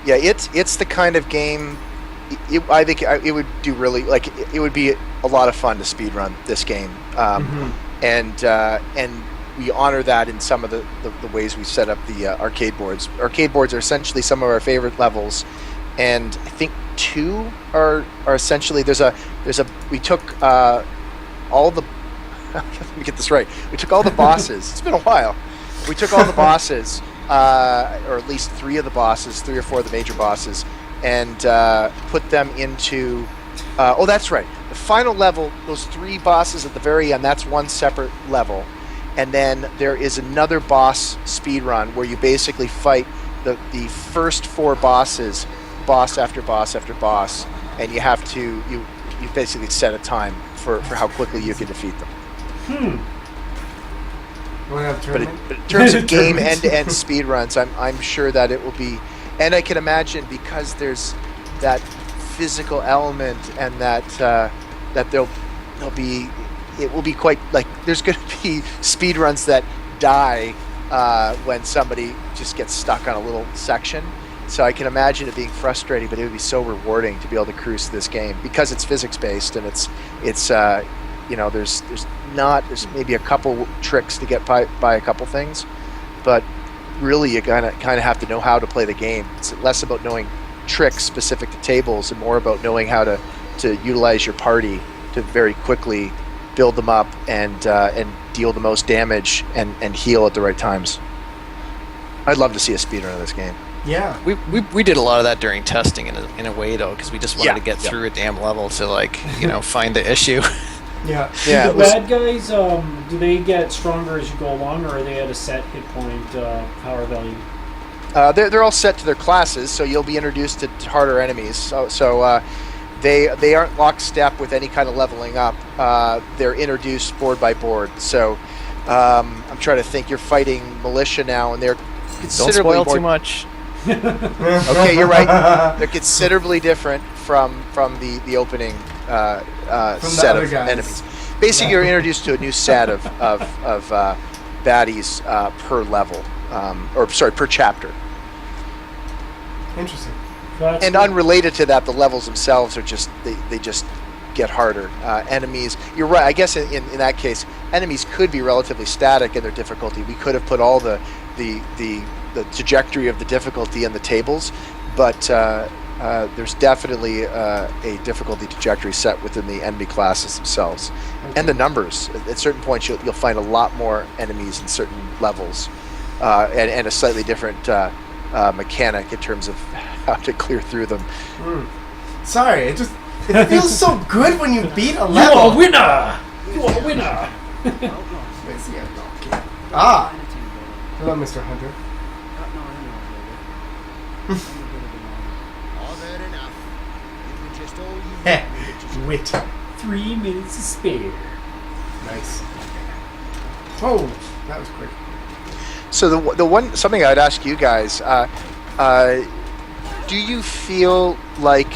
Yeah, it's the kind of game. I think it would do really it would be a lot of fun to speedrun this game, and we honor that in some of the ways we set up the arcade boards. Arcade boards are essentially some of our favorite levels, and I think two are essentially we took all the let me get this right. We took all the bosses. It's been a while. We took all the bosses, or at least three or four of the major bosses, and put them into. Oh, that's right. The final level, those three bosses at the very end, that's one separate level. And then there is another boss speedrun where you basically fight the first four bosses, boss after boss after boss, and you have to you basically set a time for how quickly you can defeat them. You want to have a But tournament? in terms of game end-to-end speedruns, I'm sure that it will be, and I can imagine because there's that physical element and that there'll be, it will be quite like there's going to be speedruns that die when somebody just gets stuck on a little section. So I can imagine it being frustrating, but it would be so rewarding to be able to cruise this game because it's physics based and it's there's maybe a couple tricks to get by a couple things, but really you kind of have to know how to play the game. It's less about knowing tricks specific to tables and more about knowing how to utilize your party to very quickly build them up and deal the most damage and heal at the right times. I'd love to see a speedrun of this game. Yeah. We did a lot of that during testing in a way though, because we just wanted Yeah, to get yeah. through a damn level to find the issue. Yeah. Yeah, Do it the was- bad guys, do they get stronger as you go along, or are they at a set hit point power value? They're all set to their classes, so you'll be introduced to harder enemies. So they aren't lockstep with any kind of leveling up. They're introduced board by board. So I'm trying to think. You're fighting militia now, and they're Don't considerably spoil more. too much. Okay, you're right. They're considerably different from the opening set other of guys. enemies. Basically, you're introduced to a new set of baddies per level, per chapter. Interesting. That's And cool. unrelated to that, the levels themselves are just they just get harder. Enemies, you're right. I guess in that case, enemies could be relatively static in their difficulty. We could have put all the trajectory of the difficulty in the tables, but there's definitely a difficulty trajectory set within the enemy classes themselves, and the numbers. At certain points, you'll find a lot more enemies in certain levels, and a slightly different mechanic in terms of how to clear through them. Sorry, it feels so good when you beat a You are a level. winner! You are a winner! Let's see, outlaw. Ah! Hello, Mr. Hunter. Heh, wit. 3 minutes to spare. Nice. Oh, that was quick. So the one something I'd ask you guys, do you feel like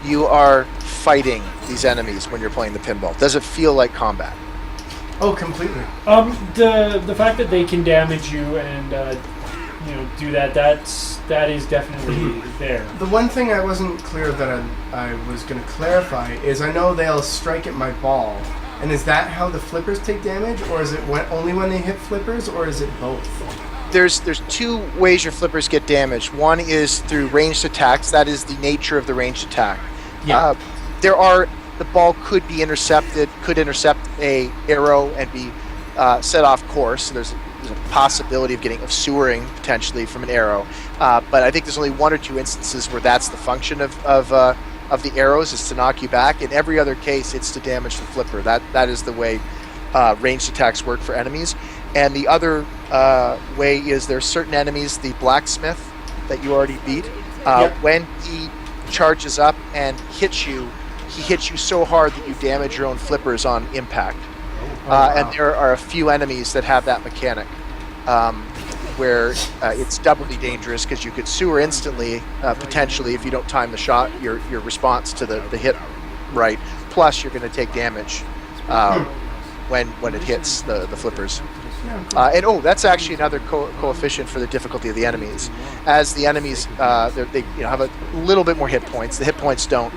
you are fighting these enemies when you're playing the pinball? Does it feel like combat? Oh, completely. The fact that they can damage you and do that is definitely there. The one thing I wasn't clear that I was going to clarify is I know they'll strike at my ball, and is that how the flippers take damage, or is it only when they hit flippers, or is it both? There's two ways your flippers get damaged. One is through ranged attacks. That is the nature of the ranged attack. Yeah. The ball could be intercepted, could intercept a arrow and be set off course. So there's a possibility of sewering potentially from an arrow. But I think there's only one or two instances where that's the function of the arrows, is to knock you back. In every other case, it's to damage the flipper. That is the way ranged attacks work for enemies. And the other way is there's certain enemies, the blacksmith that you already beat, when he charges up and hits you, he hits you so hard that you damage your own flippers on impact. Wow. And there are a few enemies that have that mechanic, where it's doubly dangerous because you could sewer instantly, potentially, if you don't time the shot, your response to the hit right. Plus, you're going to take damage when it hits the flippers. And that's actually another coefficient for the difficulty of the enemies. As the enemies, they have a little bit more hit points. The hit points don't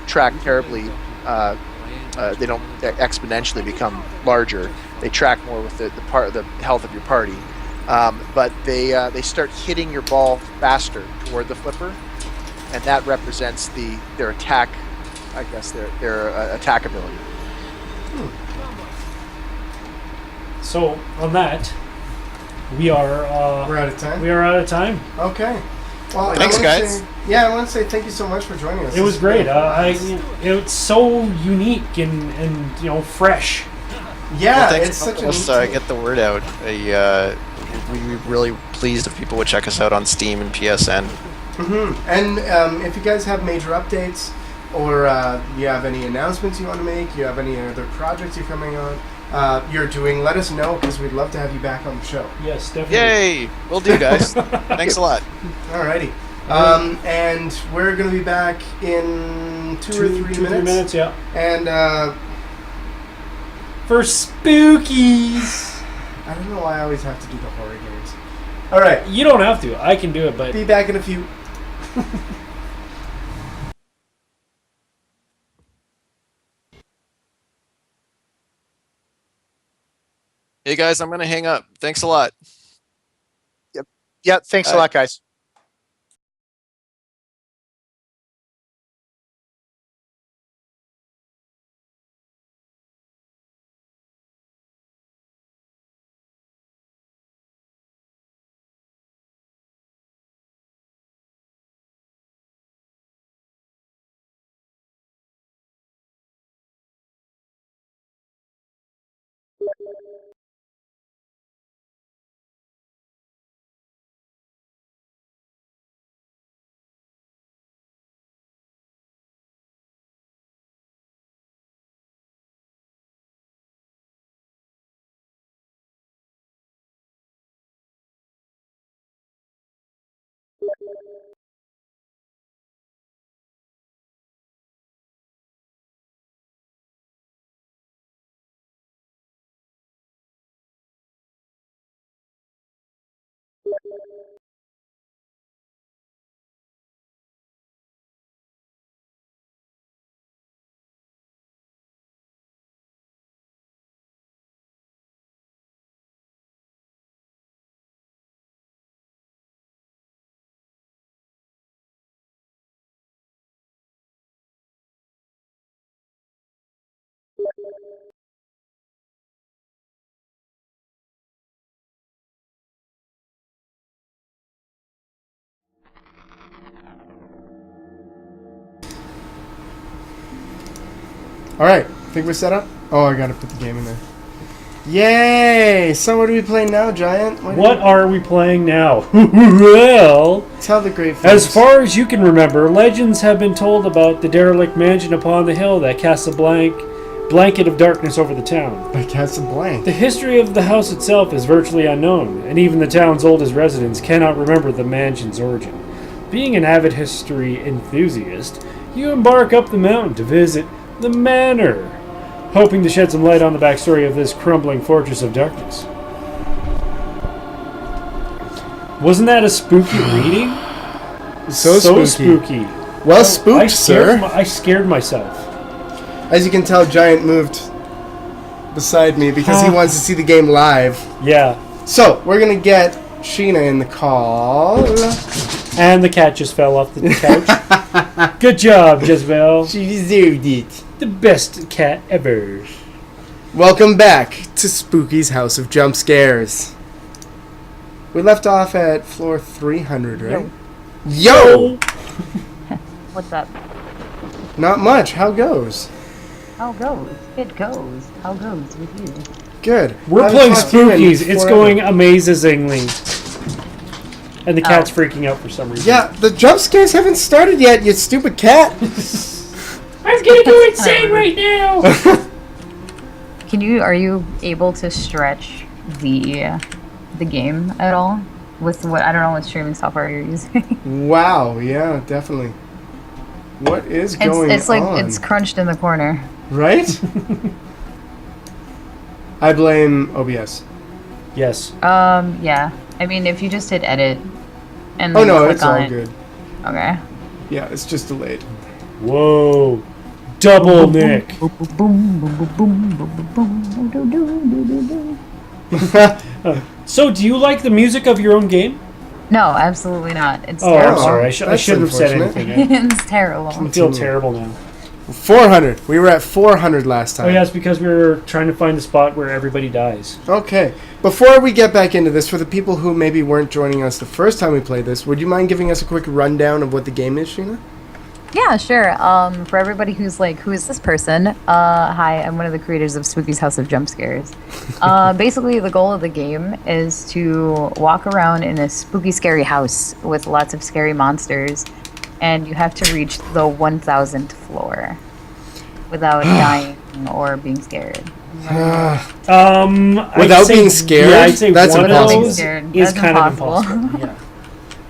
track terribly. They don't exponentially become larger. They track more with the health of your party. But they start hitting your ball faster toward the flipper, and that represents their attack. I guess their attack ability. So on that, we're out of time. We are out of time. Okay. Well, Thanks, guys. I want to say thank you so much for joining us. It was great. It's so unique and fresh. Yeah, thanks it's for such helping a us get the word out. We're really pleased if people would check us out on Steam and PSN. Mm-hmm. And if you guys have major updates, or you have any announcements you want to make, you have any other projects you're coming on, you're doing, let us know, because we'd love to have you back on the show. Yes, definitely. Yay! Will do, guys. Thanks a lot. Alrighty. And we're going to be back in two or three 3 minutes, yeah. And for spookies. I don't know why I always have to do the horror games. Alright. You don't have to. I can do it, but Be back in a few. Hey, guys, I'm going to hang up. Thanks a lot. Yeah, thanks a lot, guys. Alright, think we're set up? Oh, I gotta put the game in there. Yay! So what are we playing now, Giant? What are we playing now? Well, Tell the great folks. as far as you can remember, legends have been told about the derelict mansion upon the hill that casts a blanket of darkness over the town. By Casablanca. The history of the house itself is virtually unknown, and even the town's oldest residents cannot remember the mansion's origin. Being an avid history enthusiast, you embark up the mountain to visit the manor, hoping to shed some light on the backstory of this crumbling fortress of darkness. Wasn't that a spooky reading? So spooky. Well spooked, I scared sir. I scared myself. As you can tell, Giant moved beside me because he wants to see the game live. Yeah. So, we're going to get Sheena in the call. And the cat just fell off the couch. Good job, Jezebel. She deserved it. The best cat ever. Welcome back to Spooky's House of Jumpscares. We left off at floor 300, right? Yo! What's up? Not much. How goes? How goes? It goes. How goes with you? Good. We're Haven't playing talked to you in Spookies. It's forever. going amazingly. And the cat's freaking out for some reason. Yeah, the jump scares haven't started yet, you stupid cat. I'm gonna go insane right now! Are you able to stretch the game at all? With what, I don't know what streaming software you're using. Wow, yeah, definitely. What is going It's like, on? it's crunched in the corner. Right? I blame OBS. Yes. Yeah. I mean, if you just hit edit and Oh then no, click it's on all it. good. Okay. Yeah, it's just delayed. Whoa. Double Nick. Boom, boom, boom, boom, boom, boom, boom, boom, boom, boom, boom. So, do you like the music of your own game? No, absolutely not. It's Oh, I'm terrible. sorry. I That's shouldn't have said unfortunate. anything. It's terrible. I feel terrible now. 400. We were at 400 last time. Oh, yeah, it's because we were trying to find the spot where everybody dies. Okay. Before we get back into this, for the people who maybe weren't joining us the first time we played this, would you mind giving us a quick rundown of what the game is, Sheena? Yeah, sure. For everybody who's like, who is this person? Hi, I'm one of the creators of Spooky's House of Jumpscares. Basically, the goal of the game is to walk around in a spooky, scary house with lots of scary monsters, and you have to reach the 1000th floor without dying or being scared. Without being scared? Yeah, I'd say That's one of impossible. those Scared. is That's kind of impossible. impossible. Yeah.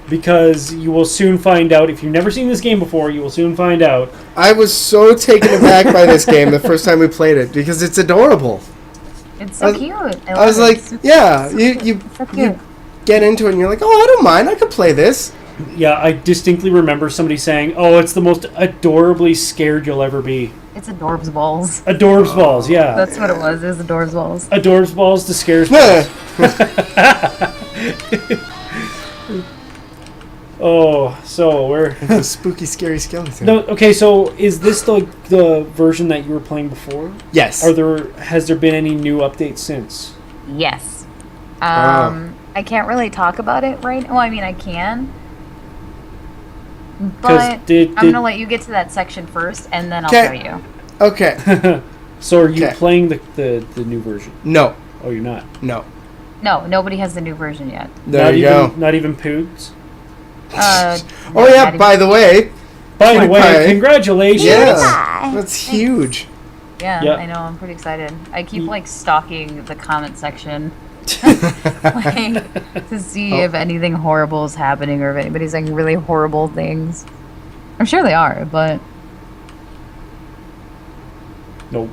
Because you will soon find out, if you've never seen this game before, you will soon find out. I was so taken aback by this game the first time we played it because it's adorable. It's so cute. I was like, yeah, you so cute. get into it and you're like, oh, I don't mind. I could play this. Yeah, I distinctly remember somebody saying, oh, it's the most adorably scared you'll ever be. It's Adorbs Balls. Adorbs Balls, yeah. That's what it was. It was Adorbs Balls. Adorbs Balls to Scares Balls. Oh, so we're... It's a spooky, scary skeleton. No, okay, so is this the version that you were playing before? Yes. Has there been any new updates since? Yes. Oh. I can't really talk about it right now. Well, I mean, I can. But I'm going to let you get to that section first, and then I'll tell you. Okay. So are you Okay. playing the new version? No. Oh, you're not? No. No, nobody has the new version yet. There not you even, go. Not even Poots? Oh, yeah, by the way. By the way, PewDiePie. congratulations! Yeah. That's huge. Yeah, Yep. I know. I'm pretty excited. I keep, like, stalking the comment section. Like, to see if anything horrible is happening or if anybody's saying really horrible things. I'm sure they are, but... Nope.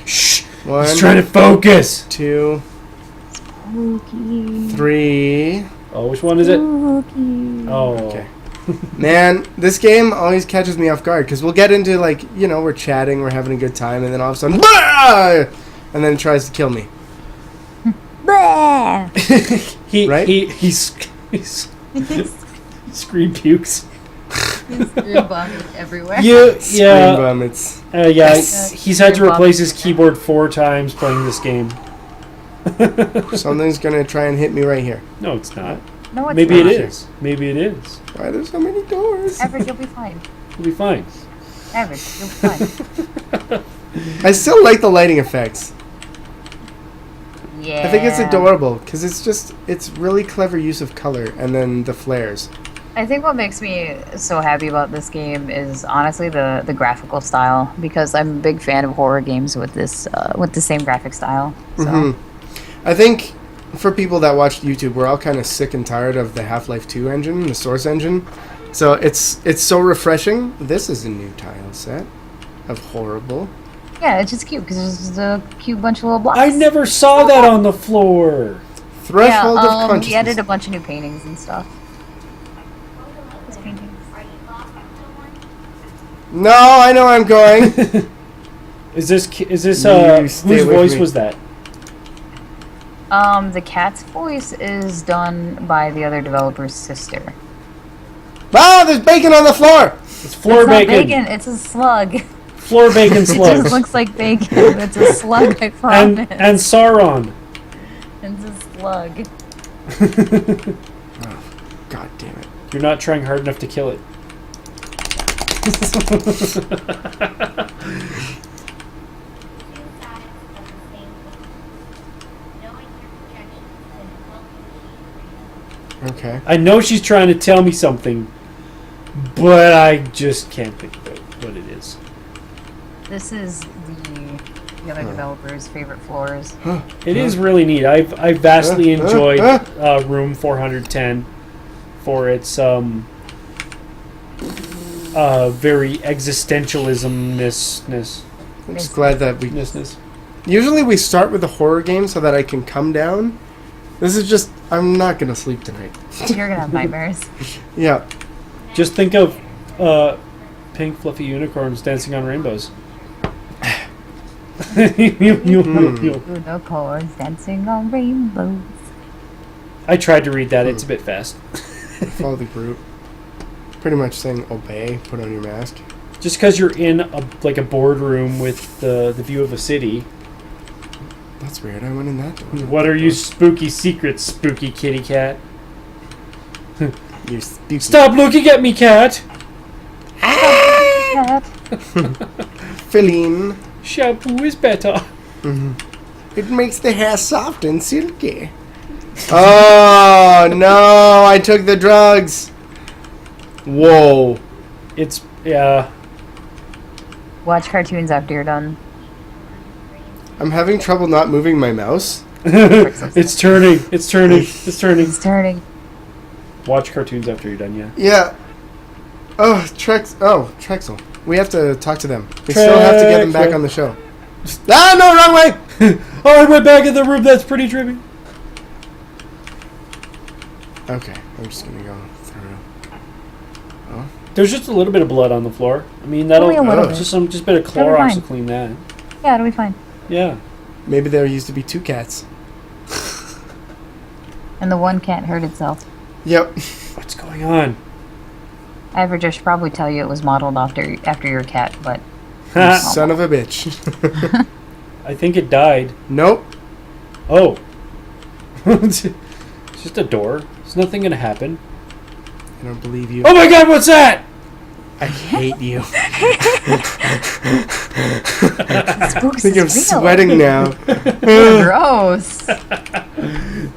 Shh. One, Just trying to focus! 2, Spooky. 3. Oh, which one is it? Spooky. Oh. Okay. Man, this game always catches me off guard because we'll get into, like, you know, we're chatting, we're having a good time, and then all of a sudden, "Bah!" And then it tries to kill me. Bleh. Right? He's scream pukes. Everywhere. Yeah, Scream yeah. vomits. Yeah, he's had to Scream replace his vomits. keyboard 4 times playing this game. Something's gonna try and hit me right here. No, it's not. No, it's Maybe not. it is. Maybe it is. Why are there so many doors? Average, you'll be fine. It'll be fine. Average, you'll be fine. I still like the lighting effects. Yeah. I think it's adorable because it's really clever use of color and then the flares. I think what makes me so happy about this game is honestly the graphical style, because I'm a big fan of horror games with the same graphic style. So I think for people that watch YouTube, we're all kind of sick and tired of the Half-Life 2 engine, the Source engine. So it's so refreshing. This is a new tile set of horrible. yeah, it's just cute because it's just a cute bunch of little blocks. I never saw that on the floor. Threshold of We consciousness. added a bunch of new paintings and stuff. These paintings. No, I know I'm going. Is this You whose stay with voice me. was that? The cat's voice is done by the other developer's sister. Ah, there's bacon on the floor. It's floor It's not bacon. It's a slug. Floor bacon It just slugs. looks like bacon. It's a slug, I promise. and Sauron. It's a slug. God damn it. You're not trying hard enough to kill it. Okay. I know she's trying to tell me something, but I just can't think about what it is. This is the other developer's favorite floors. It is really neat. I vastly enjoyed Room 410 for its very existentialism-ness. I'm just glad that we... Ness. Usually we start with a horror game so that I can come down. This is just... I'm not going to sleep tonight. You're gonna have nightmares. Yeah. Just think of pink fluffy unicorns dancing on rainbows. Unicorns dancing on rainbows. I tried to read that. It's a bit fast. Follow the group. Pretty much saying obey, put on your mask. Just because you're in a boardroom with the view of a city. That's weird. I went in that door. What are you spooky secrets, spooky kitty cat? You spooky. Stop looking at me, cat! Cat. Feline. Shampoo is better. It makes the hair soft and silky. Oh, no. I took the drugs. Whoa. It's, yeah. Watch cartoons after you're done. I'm having trouble not moving my mouse. It's turning. It's turning. It's turning. It's turning. Watch cartoons after you're done, yeah. Yeah. Oh, Trexel. We have to talk to them. We still have to get them back on the show. Ah, no, wrong way! Oh, I went back in the room. That's pretty trippy. Okay, I'm just gonna go through. There's just a little bit of blood on the floor. I mean, that'll Only a little bit. just a bit of It'll be Clorox to fine. clean that. Yeah, it'll be fine. Yeah. Maybe there used to be 2 cats. And the one cat hurt itself. Yep. What's going on? Average, I should probably tell you it was modeled after your cat, but You son of a bitch. I think it died. Nope. Oh. It's just a door. There's nothing gonna happen. I don't believe you. Oh my god, what's that? I hate you. spooks I think I'm is real. sweating now. Gross.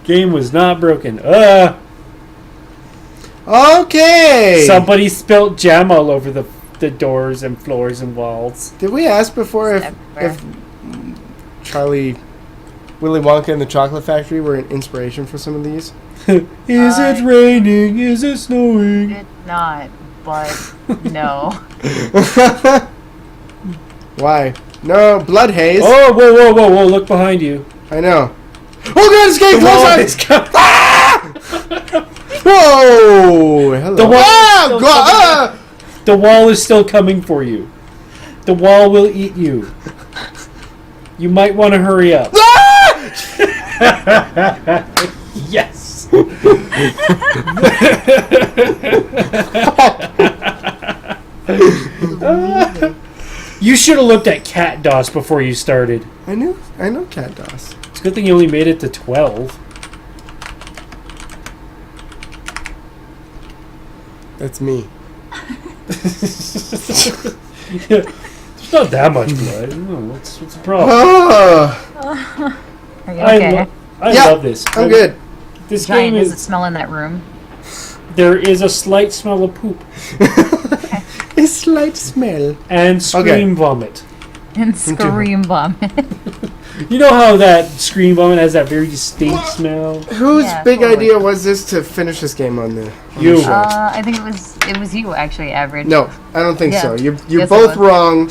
Game was not broken. Okay. Somebody spilt jam all over the doors and floors and walls. Did we ask before if Willy Wonka and the Chocolate Factory were an inspiration for some of these? Is it raining? Is it snowing? Did not, but no. Why? No, blood haze. Oh, whoa, look behind you. I know. Oh god, it's getting The wall closer! is coming. Whoa! Hello. The wall is Ah, still God, coming. The wall is still coming for you. The wall will eat you. You might want to hurry up. Yes. You should have looked at Cat DOS before you started. I know Cat DOS. It's a good thing you only made it to 12. That's me. There's not that much blood. I don't know, what's the problem? Oh. Are you okay? I Yeah, love this. I'm good. This Giant, game does it is. smell in that room? There is a slight smell of poop A slight smell. and scream vomit. And scream vomit. You know how that scream vomit has that very distinct smell? Whose Yeah, big totally. idea was this to finish this game on the You. show? I think it was you actually, Average. No, I don't think Yeah. so. You're Yes, it both was. wrong.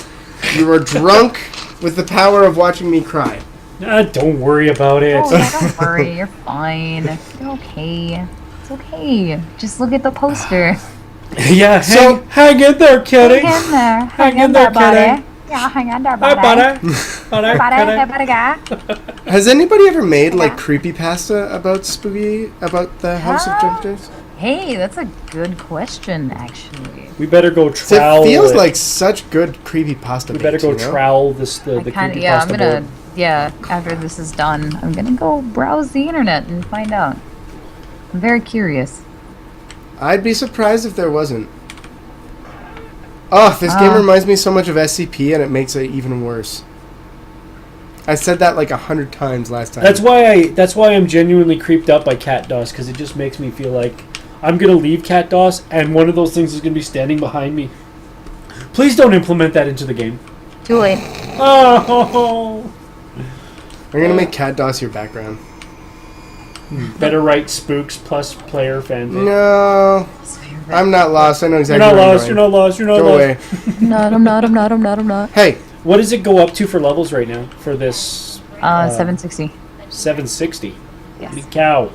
You were drunk with the power of watching me cry. Don't worry about it. Oh, yeah, don't worry. You're fine. You're okay. It's okay. Just look at the poster. Yeah, So- hang in there, kitty. Hang in there. Hang in there, buddy. kitty. Yeah, hang in there, Hi, buddy. buddy. Hey, buddy guy. Has anybody ever made like creepypasta about the House of Jumpscares? Hey, that's a good question, actually. We better go So trowel. it feels like such good creepypasta. we better bait, go you know? trowel the I kinda, creepypasta yeah, I'm gonna. board. Yeah, after this is done, I'm gonna go browse the internet and find out. I'm very curious. I'd be surprised if there wasn't. Oh, this game reminds me so much of SCP, and it makes it even worse. I said that like 100 times last time. That's why I'm genuinely creeped out by Cat DOS, because it just makes me feel like I'm gonna leave Cat DOS and one of those things is gonna be standing behind me. Please don't implement that into the game. Too late. Oh, I'm gonna make Cat DOS your background. better write spooks plus player fanfic. No, I'm not lost. I know You're exactly. not where I'm lost. You're going. not lost. You're not Go lost. away. I'm not. Hey, What does it go up to for levels right now for this 760. 760? Yes. Holy cow!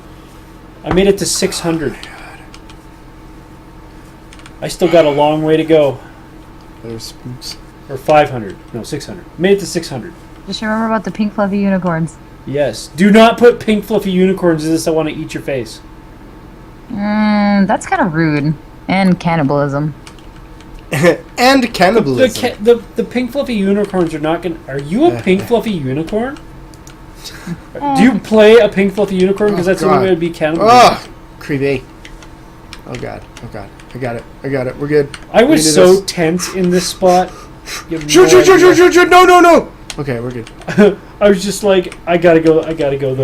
I made it to 600. I still got a long way to go. there's spooks. Or 500. No, 600. Made it to 600. Just remember about the pink fluffy unicorns. Yes. Do not put pink fluffy unicorns in this. I want to eat your face. That's kind of rude. And cannibalism. And cannibalism. The pink fluffy unicorns are not gonna. Are you a pink fluffy unicorn? Do you play a pink fluffy unicorn? Because that's the only way God. it'd be cannibalism. Oh, creepy. Oh god. Oh god. I got it. We're good. I We was can do so this. tense in this spot. You have Shoot! no idea. Shoot! No! Okay, we're good. I was just like, I gotta go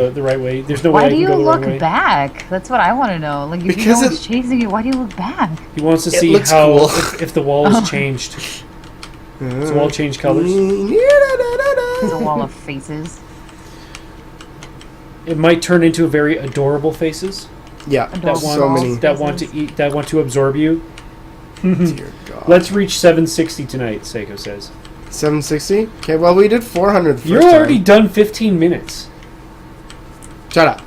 the right way. There's no way Why I do can you go the look right way. back? That's what I want to know. Like, if you Because know what's chasing you, why do you look back? He wants to It see looks how cool. if the wall has changed. Does the wall change colors? It's a wall of faces. It might turn into very adorable faces Yeah, that Adorable want so walls. many. that want to eat, that want to absorb you. Dear God. Let's reach 760 tonight, Seiko says. 760. Okay, well we did 400 the first You're time. already done 15 minutes. Shut up.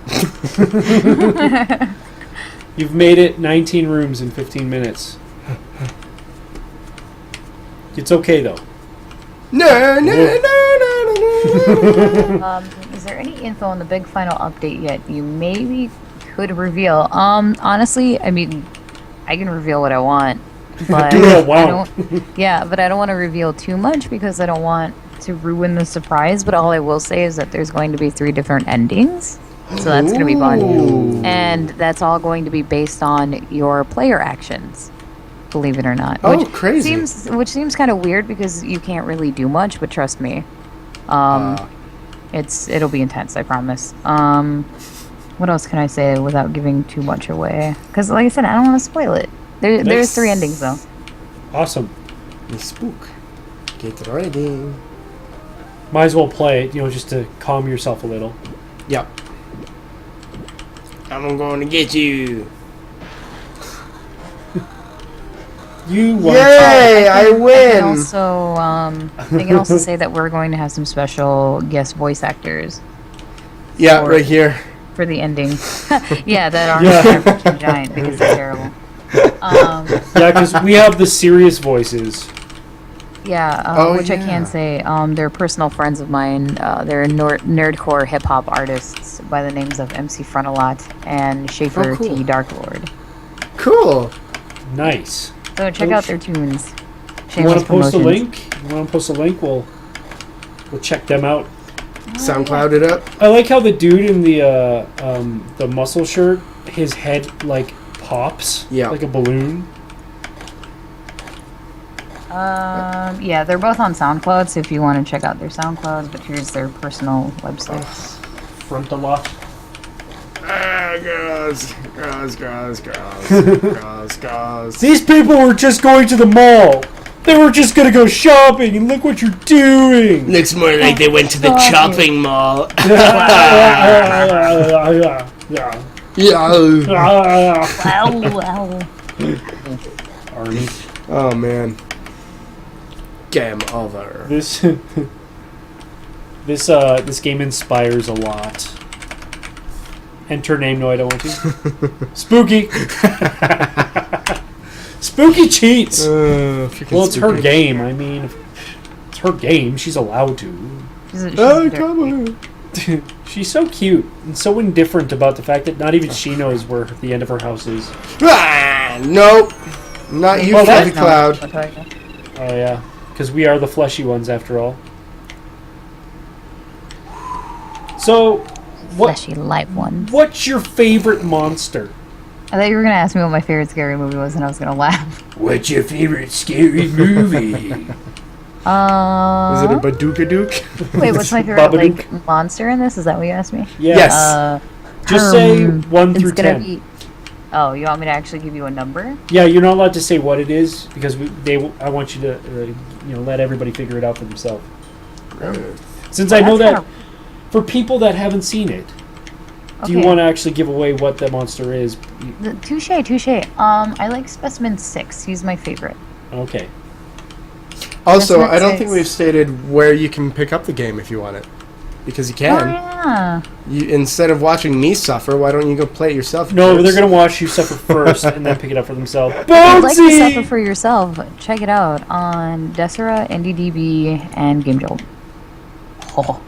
You've made it 19 rooms in 15 minutes. It's okay though. No. Is there any info on the big final update yet you maybe could reveal? Honestly, I mean, I can reveal what I want. But Do what I I want. don't, yeah, but I don't want to reveal too much because I don't want to ruin the surprise. But all I will say is that there's going to be 3 different endings. So that's going to be fun. And that's all going to be based on your player actions. Believe it or not. Oh, crazy. Which seems kind of weird because you can't really do much, but trust me. It'll be intense, I promise. What else can I say without giving too much away? Because like I said, I don't want to spoil it. There's 3 endings though. Awesome. The spook. Get ready. Might as well play it, just to calm yourself a little. Yep. I'm going to get you. You want Yay! I I win. can also say that we're going to have some special guest voice actors Yeah, or- right here. for the ending. Yeah, that aren't Yeah. freaking giant because they're terrible. Yeah, because we have the serious voices. Yeah, Oh, which I yeah. can say, they're personal friends of mine. They're nerdcore hip hop artists by the names of MC Frontalot and Schaefer Oh, cool. T Darklord. Cool. Nice. So check out their tunes. You want Shameless to post a promotions. link? You want to post a link? We'll check them out. SoundCloud it up. I like how the dude in the muscle shirt, his head like pops Yeah. like a balloon. Yeah, they're both on SoundCloud, so if you want to check out their SoundClouds, but here's their personal websites. front a lot. Girls. These people were just going to the mall. They were just gonna go shopping, and look what you're doing. Looks more like they went to the chopping mall. Yeah. Arnie. Oh man. Game over. This game inspires a lot. Enter name. No, I don't want to. Spooky. Spooky cheats. Well, it's her game. I mean, it's her game. She's allowed to. She's so cute and so indifferent about the fact that not even she knows where the end of her house is. Nope. Not you, Fluffy Cloud. Oh yeah, because we are the fleshy ones after all. So, Fleshy light ones. what's your favorite monster? I thought you were gonna ask me what my favorite scary movie was, and I was gonna laugh. What's your favorite scary movie? Is it a Badookadook? Wait, what's my favorite Babadook? monster in this? Is that what you asked me? Yeah. Yes. Just say 1 through it's gonna 10. be. Oh, you want me to actually give you a number? Yeah, you're not allowed to say what it is because I want you to let everybody figure it out for themselves. Since I know that for people that haven't seen it, do you want to actually give away what the monster is? Touche. I like Specimen 6. He's my favorite. Okay. Also, That's I don't nice. think we've stated where you can pick up the game if you want it. Because you Oh can. yeah. Instead of watching me suffer, why don't you go play it yourself? No, jerks? they're going to watch you suffer first and then pick it up for themselves. If you'd like to Bouncy! suffer for yourself, check it out on Desera, NDDB, and Game Jolt. Oh,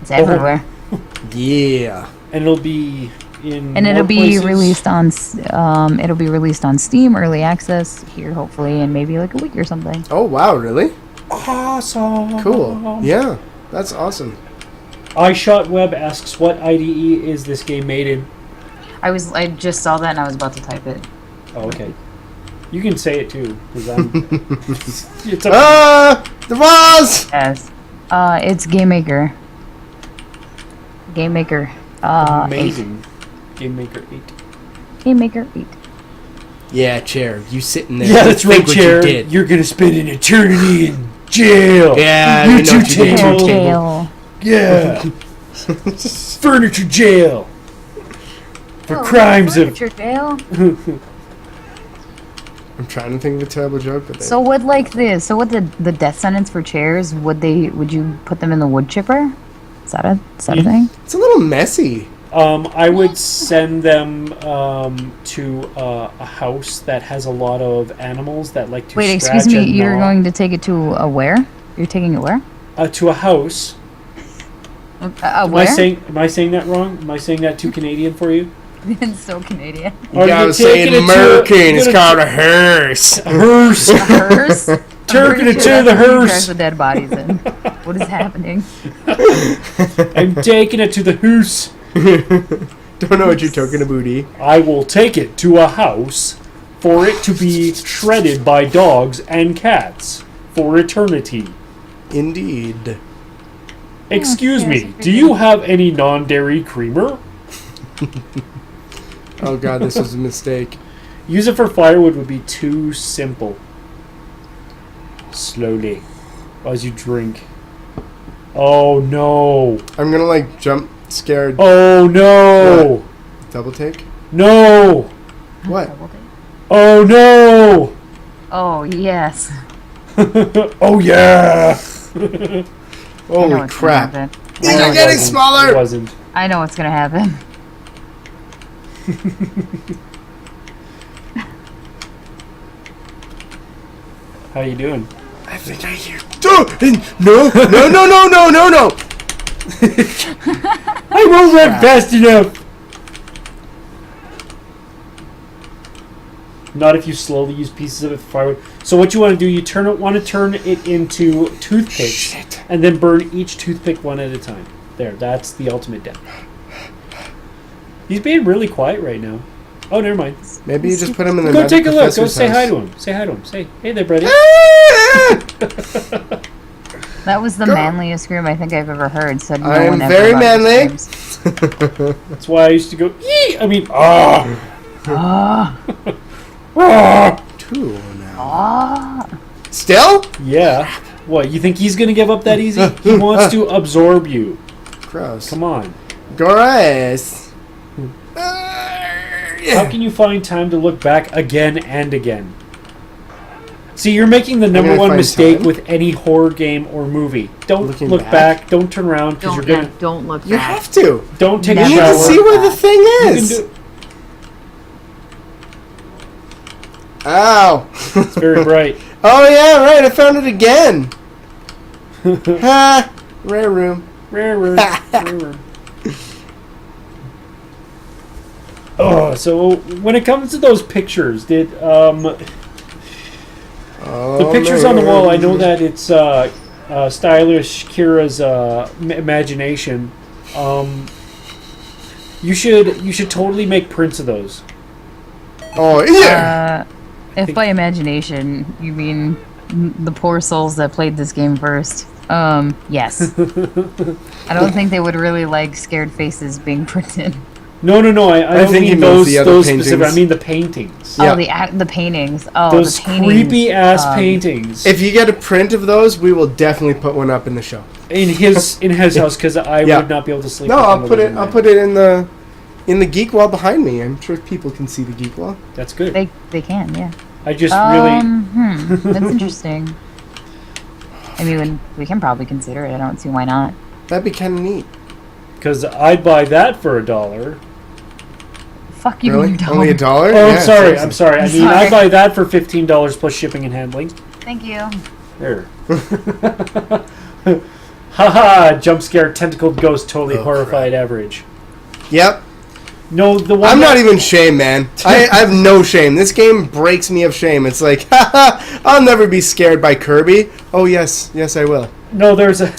it's everywhere. Yeah. And it'll be in And it'll more be places. released on Steam, early access here, hopefully, in maybe like a week or something. Oh, wow, really? Awesome. Cool. Yeah, that's awesome. iShotWeb asks, what IDE is this game made in? I just saw that and I was about to type it. Oh, okay. You can say it too, because I'm. It's a, The walls! Yes. It's Game Maker. Game Maker. 8. amazing. Game Maker 8. Game Maker 8. Yeah, Chair, you sitting there. Yeah, that's right, Think what you Chair. did. You're gonna spend an eternity in jail. Yeah, you we know two what you did. table. Tail. Yeah. Furniture jail. For crimes of. Furniture jail? I'm trying to think of a terrible joke, but So would the death sentence for chairs, would you put them in the wood chipper? Is that a thing? it's a little messy. I would send them to a house that has a lot of animals that like to Wait, scratch excuse me, and you're gnaw. going to take it to a where? You're taking it where? To a house. Am Where? I saying that wrong? Am I saying that too Canadian for you? It's so Canadian. You Are gotta you say taking in it to- American, you're it's gonna called a hearse. Hearse. Hearse? Taking it to the Drives hearse. the dead bodies in. What is happening? I'm taking it to the hearse. Don't know what you're talking about, E. I will take it to a house for it to be shredded by dogs and cats for eternity. Indeed. Excuse yes, me, I do figured. you have any non-dairy creamer? Oh god, this was a mistake. Use it for firewood would be too simple. Slowly, as you drink. Oh no! I'm gonna like jump scared Oh no! double take. No! What? Oh no! Oh, yes. Oh yeah! I know Holy what's crap. gonna happen. These No, are it getting wasn't. It smaller! wasn't. I know what's gonna happen. How you doing? I think I hear. No! No! I won't run fast enough! Not if you slowly use pieces of it for firewood. So what you want to do, you want to turn it into toothpicks. Shit. And then burn each toothpick one at a time. There, that's the ultimate death. He's being really quiet right now. Oh, never mind. Maybe you just put him in the Go Magic take a look. Go Professor's say hi house. to him. Say hi to him. Say, hey there, buddy. That was the Girl. manliest scream I think I've ever heard. Said no I am one ever very about your manly. screams. That's why I used to go, "Ee!" I mean, ah! Ah, 2 now. ah. Still? Yeah. What, you think he's going to give up that easy? He wants to absorb you. Gross. Come on. Gross. How can you find time to look back again and again? See, you're making the number gonna one find mistake time? with any horror game or movie. Don't Looking look back? back. Don't turn around because you're gonna. Don't look You back. have to. Don't take You a need shower. to see where the thing You can is. do- Ow. It's very bright. Oh, yeah, right. I found it again. Ha. Rare room. Rare room. Rare room. Oh, so when it comes to those pictures, did the pictures on the wall? I know that it's stylish Kira's imagination. You should totally make prints of those. Oh, yeah. If by imagination you mean the poor souls that played this game first, yes. I don't think they would really like scared faces being printed. No. I don't think he mean means those the other those specific. paintings. I mean the paintings. Yeah. Oh, the paintings. Oh, Those the paintings. creepy ass paintings If you get a print of those, we will definitely put one up in the show. in his house because I Yeah. would not be able to sleep. No, with I'll one of put those it. in I'll my- put it in the geek wall behind me. I'm sure people can see the geek wall. That's good. They can, yeah. I just really. That's interesting. I mean, we can probably consider it. I don't see why not. That'd be kind of neat. Because I'd buy that for $1. Fuck you, Really? you don't. Only $1? Oh, Yeah, I'm sorry. seriously. I'm sorry. I mean, Sorry. I'd buy that for $15 plus shipping and handling. Thank you. There. Haha! Jump scare, tentacled ghost, totally Oh, horrified average. Yep. No, the one. I'm that- not even shame, man. I have no shame. This game breaks me of shame. It's like, haha, I'll never be scared by Kirby. Oh, yes. Yes, I will. No, there's a.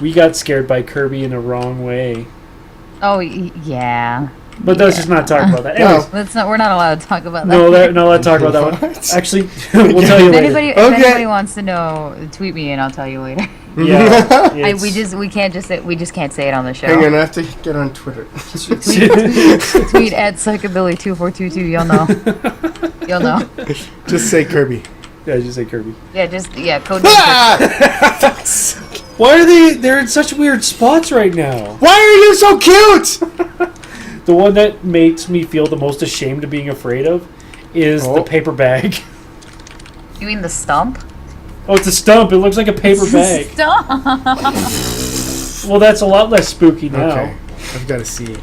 We got scared by Kirby in a wrong way. Oh, yeah. But let's just not talk about that. No. Anyways, Let's not. We're not allowed to talk about that. no, let's talk about that one. What? Actually, we'll tell you If later. if Okay. anybody wants to know, tweet me and I'll tell you later. Yeah, We just can't say it on the show. Hang on, I have to get on Twitter. Tweet at psychobilly2422. You'll know. You'll know. Just say Kirby. Yeah, just say Kirby. Code. Why are they're in such weird spots right now? Why are you so cute? The one that makes me feel the most ashamed of being afraid of is the paper bag. You mean the stump? Oh, it's a stump. It looks like a paper bag. Stump. Well, that's a lot less spooky now. Okay, I've got to see.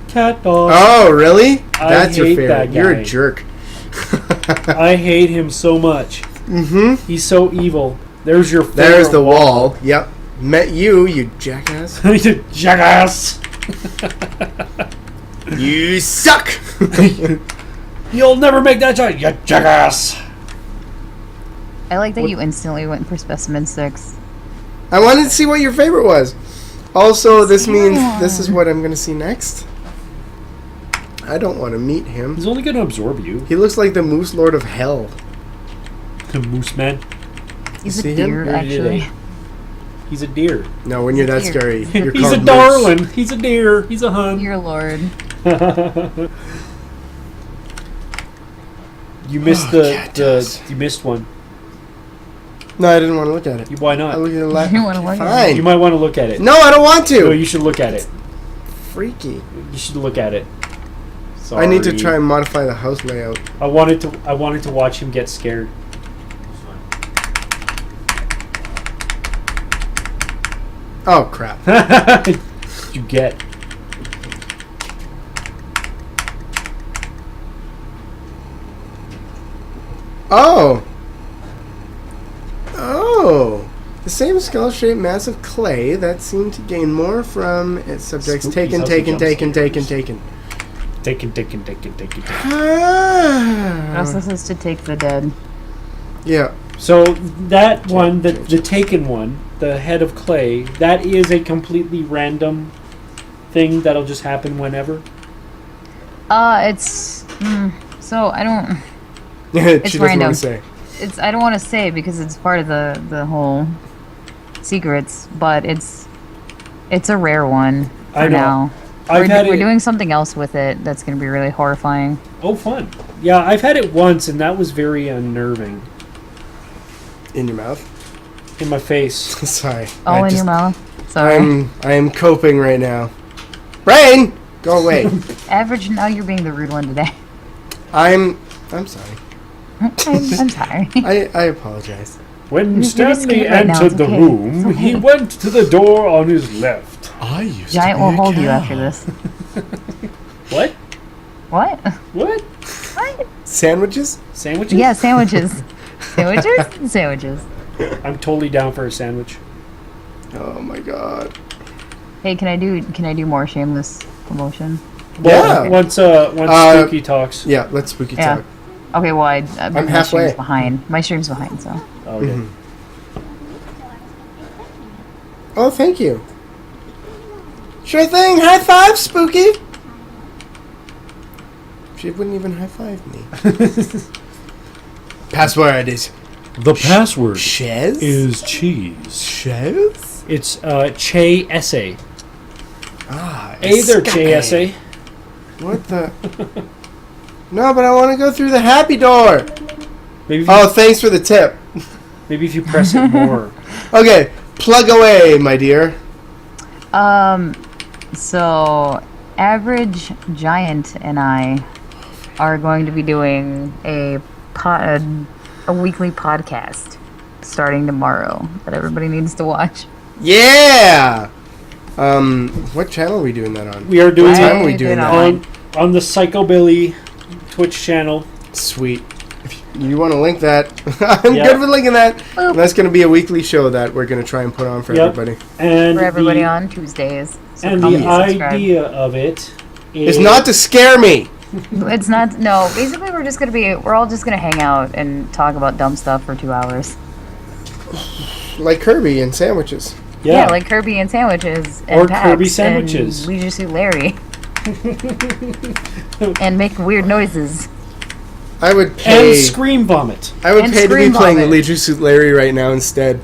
Cat dog. Oh, really? I That's your hate favorite. that You're guy. a jerk. I hate him so much. Mm-hmm. He's so evil. There's your favorite There's the wall. Yep. Met you jackass. You jackass. You suck. You'll never make that shot, you jackass. I like that you instantly went for specimen 6. I wanted to see what your favorite was. Also, this means Yeah. this is what I'm going to see next. I don't want to meet him. He's only going to absorb you. He looks like the Moose Lord of Hell. The moose man. He's see a him? deer, Where did actually. he- He's a deer. No, when you're that Deer. scary, you're He's a called Moose. darling. He's a deer. He's a hun. Dear Lord. You missed you missed one. No, I didn't want to look at it. Why I not? look at it la- You wanna look at it? Fine. You might want to look at it. No, I don't want No, to. you should look at it. Freaky. You should look at it. Sorry. I need to try and modify the house layout. I wanted to watch him get scared. Oh crap. You get. Oh. Oh. The same skull-shaped mass of clay that seemed to gain more from its subjects. Spooky Taken. house of Ah. Also says to take the dead. Yeah. So that one, the taken one, the head of clay, that is a completely random thing that'll just happen whenever. It's... so, I don't... She doesn't random. want to say. it's I don't want to say it because it's part of the whole secrets, but it's a rare one for I know. now. We're doing something else with it that's going to be really horrifying. Oh, fun. Yeah, I've had it once, and that was very unnerving. In your mouth? In my face. Sorry. Oh, in your mouth? Sorry. I am coping right now. Brain! Go away. Average, now you're being the rude one today. I'm sorry. I'm sorry. I apologize. When You're Stanley scared right now, entered it's the okay. room, It's okay. he went to the door on his left. I used Giant will hold you after this. What? What? What? What? Sandwiches? Sandwiches? Yeah, sandwiches. Sandwiches? Sandwiches. I'm totally down for a sandwich. Oh my god. Hey, can I do more shameless promotion? Yeah. Once Spooky talks. Yeah, let's spooky Yeah. talk. Okay, well, I'm my halfway. stream's behind. My stream's behind, so. Okay. Mhm. Oh, thank you. Sure thing. High five, Spooky. She wouldn't even high five me. Password is The password Chez? is cheese. Chez? It's Che Essay. Ah, Hey there, escape. Che Essay. What the? No, but I want to go through the happy door. Maybe if you, Oh, thanks for the tip. maybe if you press it more. Okay, plug away, my dear. So, Average Giant and I are going to be doing a weekly podcast starting tomorrow that everybody needs to watch. Yeah. What channel are we doing that on? We are doing What time it are we doing that? on the Psychobilly Twitch channel. Sweet. If you want to link that, I'm Yeah. good with linking that. Boop. And that's going to be a weekly show that we're going to try and put on for Yep. everybody. And For everybody the, on Tuesdays. So And come the subscribe. idea of it is It's not to scare me. It's not. No, basically, we're all just gonna hang out and talk about dumb stuff for 2 hours. Like Kirby and sandwiches. Yeah, like Kirby and sandwiches. And Or Pax Kirby sandwiches. And Leisure Suit Larry. And make weird noises. I would and pay. Scream Vomit. I would and pay to be Scream playing Vomit. Leisure Suit Larry right now instead.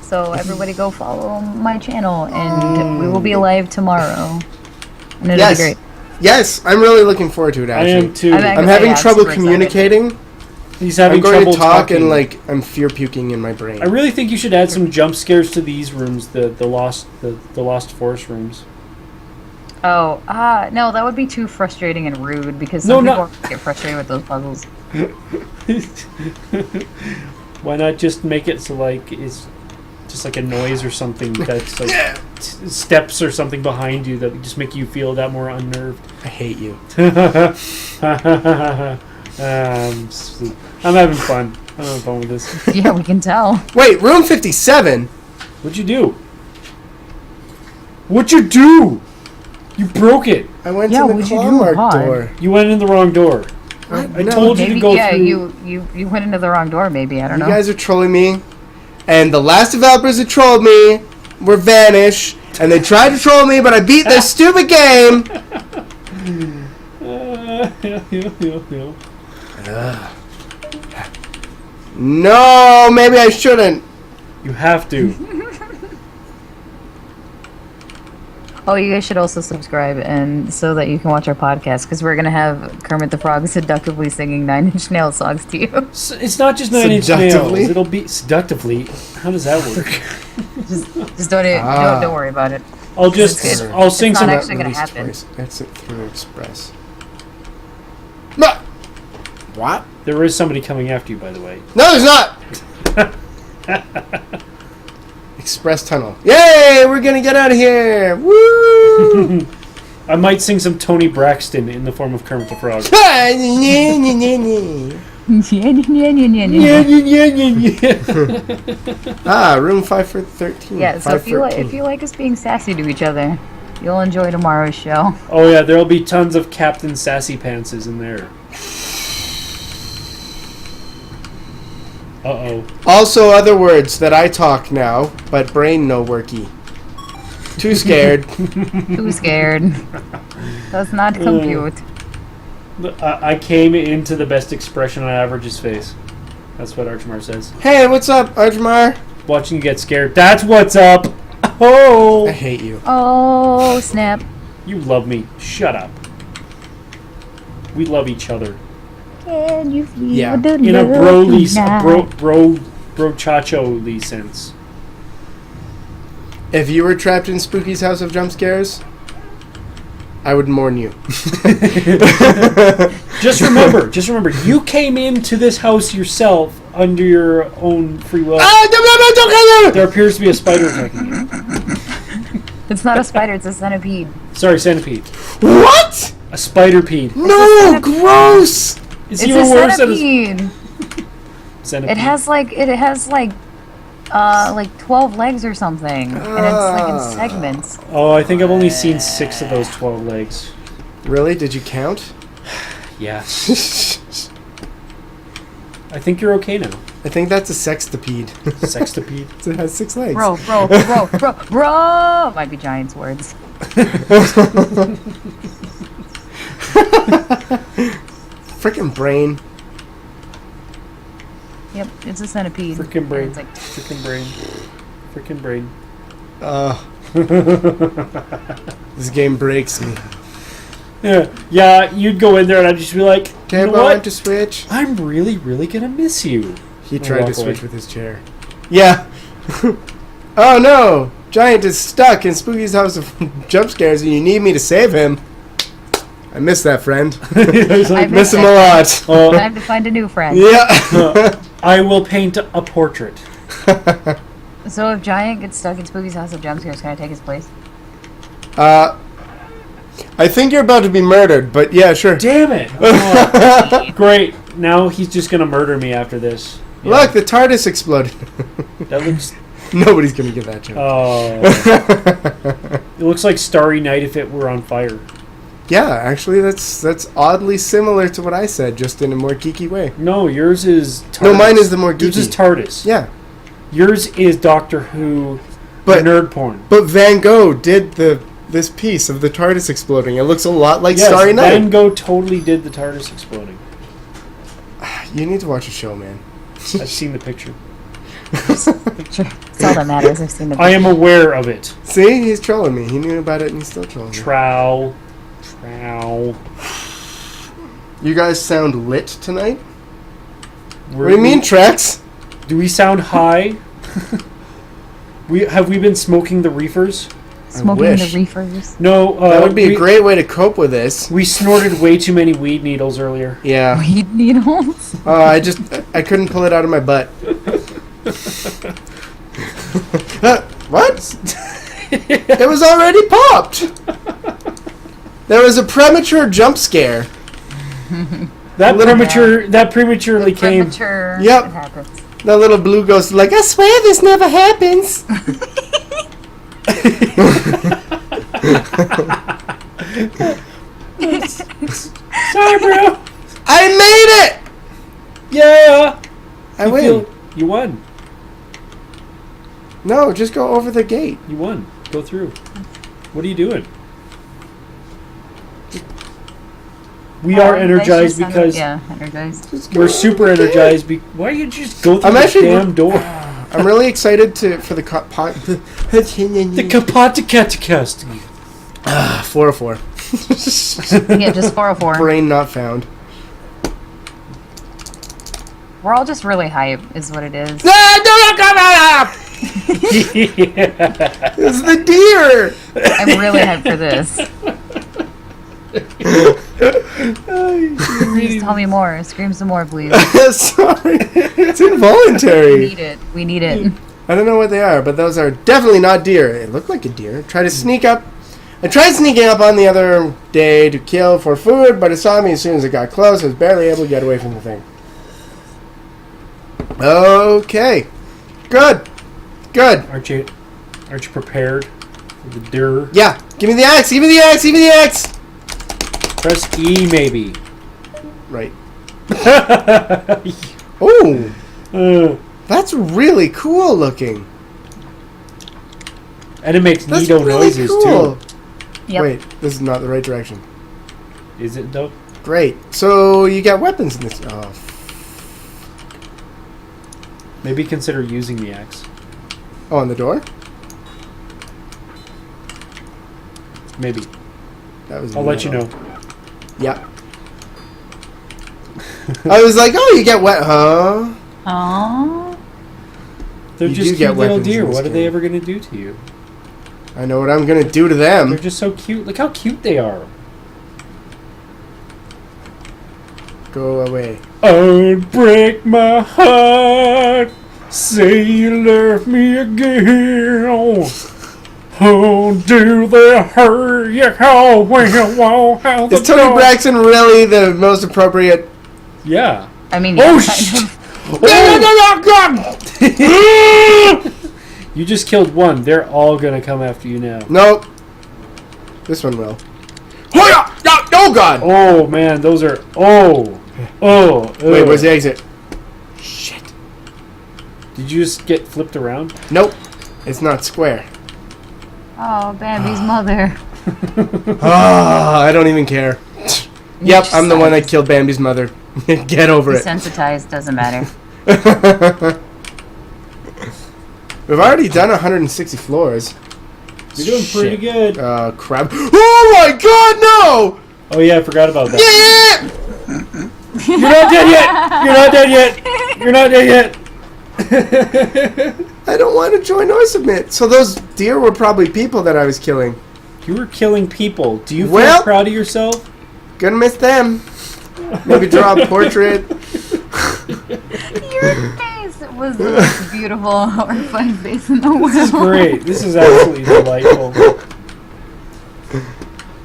So everybody go follow my channel, and we will be live tomorrow. And it'll Yes. be great. Yes, I'm really looking forward to it. I Actually, am too. I'm having Yeah, trouble super excited. communicating. He's having I'm going trouble to talk talking. and like I'm fear puking in my brain. I really think you should add some jump scares to these rooms, the lost forest rooms. Oh, no, that would be too frustrating and rude because No, some no. people get frustrated with those puzzles. Why not just make it so like it's just like a noise or something that's like steps or something behind you that just make you feel that more unnerved. I hate you. I'm having fun. I'm having fun with this. Yeah, we can tell. Wait, room 57. What'd you do? What'd you do? You broke it. I went Yeah, to the what'd you claw do, mark Pod? door. You went in the wrong door. I No, told you Maybe, to go yeah, through. you went into the wrong door. Maybe I don't You know. guys are trolling me, and the last developers that trolled me were Vanish, and they tried to troll me, but I beat their stupid game. No, maybe I shouldn't. You have to. Oh, you guys should also subscribe, and so that you can watch our podcast, because we're gonna have Kermit the Frog seductively singing Nine Inch Nails songs to you. It's not just 9 Inch Nails. Seductively? It'll be seductively. How does that work? Just don't worry about it. I'll It's sing not some. actually gonna Released happen. twice. Exit through Express. No. What? There is somebody coming after you, by the way. No, there's not. Express tunnel. Yay! We're gonna get out of here. Woo! I might sing some Tony Braxton in the form of Kermit the Frog. Ah, room 513. Yeah, so if you like us being sassy to each other, you'll enjoy tomorrow's show. Oh yeah, there'll be tons of Captain Sassy Pantses in there. Uh-oh. Also, other words that I talk now, but brain no worky. Too scared. Too scared. Does not compute. I came into the best expression on Average's face. That's what Archmar says. Hey, what's up, Archmar? Watching you get scared. That's what's up. Oh. I hate you. Oh, snap. You love me. Shut up. We love each other. Can you feel Yeah. the In a love broly, tonight? brochacho-ly sense. If you were trapped in Spooky's House of Jumpscares, I would mourn you. Just remember, you came into this house yourself under your own free will. There appears to be a spider attacking you. It's not a spider, it's a centipede. Sorry, centipede. What? A spiderpede. No, gross! It's It's even a worse than a centipede. centipede. It has like 12 legs or something, and it's like in segments. Oh, I think I've only seen 6 of those 12 legs. Really? Did you count? Yeah. I think you're okay now. I think that's a sextipede. Sextipede. It has 6 legs. Bro. Might be Giant's words. Frickin' brain. Yep, it's a centipede. Frickin' brain. It's like, Frickin' brain. This game breaks me. Yeah, you'd go in there and I'd just be like, you Can know I what? want to switch? I'm really, really gonna miss you. He And tried to walk switch away. with his chair. Yeah. Oh no! Giant is stuck in Spooky's House of Jumpscares and you need me to save him. I miss that friend. I Miss him a lot. time to find a new friend. Yeah. I will paint a portrait. So if Giant gets stuck in Spooky's House of Jumpscares, can I take his place? I think you're about to be murdered, but yeah, sure. Damn it! Oh, great. Now he's just gonna murder me after this. Yeah. Look, the TARDIS exploded. That looks. Nobody's gonna get that joke. Oh. It looks like Starry Night if it were on fire. Yeah, actually, that's oddly similar to what I said, just in a more geeky way. No, yours is TARDIS. No, mine is the more Yours is geeky. TARDIS. Yeah, Yours is Doctor Who but nerd porn. but Van Gogh did this piece of the TARDIS exploding. It looks a lot like Yes, Starry Night. Van Gogh totally did the TARDIS exploding. You need to watch a show, man. I've seen the picture. Picture. That's all that matters. I've seen the I am aware of it. See, he's trolling me. He knew about it, and he's still trolling me. Trow. You guys sound lit tonight. What What do you mean, Trex? Do we sound high? Have we been smoking the reefers? Smoking wish. the reefers. No. That would be a great way to cope with this. We snorted way too many weed needles earlier. Yeah. Weed needles. I couldn't pull it out of my butt. What? It was already popped. There was a premature jump scare. That prematurely came. Premature. Yep. It happens. The little blue ghost is like, I swear this never happens. Sorry, bro. I made it. Yeah. I win. You won. No, just go over the gate. You won. Go through. What are you doing? We are energized because energized. we're super energized. Why don't you just go through I'm the actually- damn door? I'm really excited for the The Kapatacatacast. 404. Yeah, just 404. Brain not found. We're all just really hype, is what it is. It's the deer. I'm really hyped for this. Please tell me more. Scream some more, please. Sorry, it's We involuntary. need it. We need it. I don't know what they are, but those are definitely not deer. It looked like a deer. Try to sneak up. I tried sneaking up on the other day to kill for food, but it saw me as soon as it got close. I was barely able to get away from the thing. Okay. Good. Aren't you prepared for the deer? Yeah. Give me the axe. Give me the axe. Give me the axe. Press E, maybe. Right. Oh. That's really cool looking. And it makes That's neato really noises cool. too. Yep. Wait, this is not the right direction. Is it though? Great. So you got weapons in this. Oh, Maybe consider using the axe. oh, on the door? Maybe. That was. I'll let you know. Yeah. I was like, oh, you get wet, huh? Aww. They're You just do get cute little weapons in deer. this What are they game. ever going to do to you? I know what I'm gonna do to them. They're just so cute. Look how cute they are. Go away. Oh, break my heart. Say you love me again. Oh, do they hurt you? Oh, well, how Is Tony Braxton really the most appropriate? Yeah. I mean, Oh, yeah, kind of. You just killed one. They're all gonna come after you now. Nope. This one will. Hoya! No, oh God! Oh man, those are. Oh. Wait, where's the exit? Shit. Did you just get flipped around? Nope. It's not square. Oh, Bambi's mother. Ah, I don't even care. Yep, I'm the one that killed Bambi's mother. Get over it. Desensitized, doesn't matter. We've already done 160 floors. You're doing pretty good. Crap. Oh my God, no! Oh yeah, I forgot about that. Yeah! You're not dead yet. You're not dead yet. You're not dead yet. I don't want to join or submit. So those deer were probably people that I was killing. You were killing people. Do you feel Well- proud of yourself? Gonna miss them. Maybe draw a portrait. Your face was the most beautiful, horrifying face in the world. This is great. This is absolutely delightful.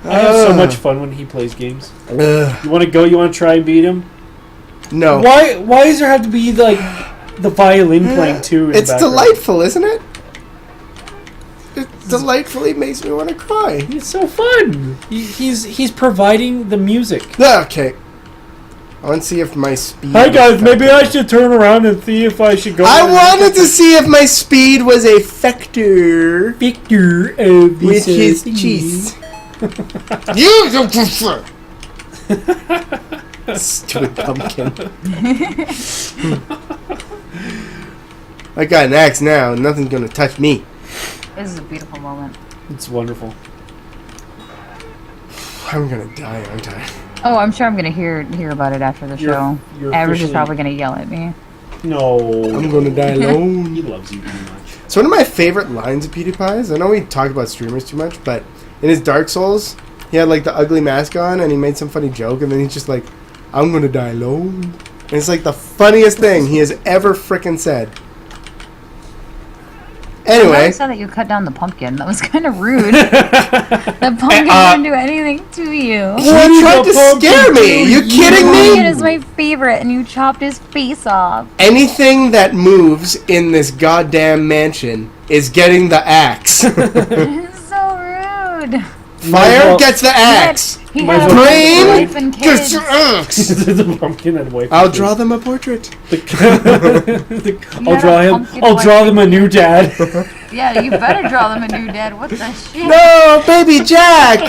I have so much fun when he plays games. You want to go? You want to try and beat him? No. Why does there have to be like the violin playing too? In the It's background? delightful, isn't it? It delightfully makes me want to cry. It's so fun. He's providing the music. Okay. I want to see if my speed... Hi was guys, maybe I effective. should turn around and see if I should go. I wanted to see if my speed was a factor Victor of with his cheese. You don't prefer. Stupid pumpkin. I got an axe now. Nothing's gonna touch me. This is a beautiful moment. It's wonderful. I'm gonna die, aren't I? Oh, I'm sure I'm gonna hear about it after the show. You're Average is officially- probably gonna yell at me. No. I'm gonna die alone. He loves you too much. It's one of my favorite lines of PewDiePie's. I know we talk about streamers too much, but in his Dark Souls, he had like the ugly mask on and he made some funny joke and then he's just like, I'm gonna die alone. And it's like the funniest thing he has ever frickin' said. I Anyway, saw that you cut down the pumpkin. That was kind of rude. The pumpkin didn't do anything to you. he tried to scare me. You kidding Pumpkin me? is my favorite, and you chopped his face off. Anything that moves in this goddamn mansion is getting the axe. It's so rude. Fire gets the axe. He Might had as a well- wife and Gets kids. your axe. The pumpkin and wife. I'll draw them a portrait. I'll draw him. pumpkin I'll wife draw and them a new dad. Yeah, you better draw them a new dad. What the shit? No, baby Jack.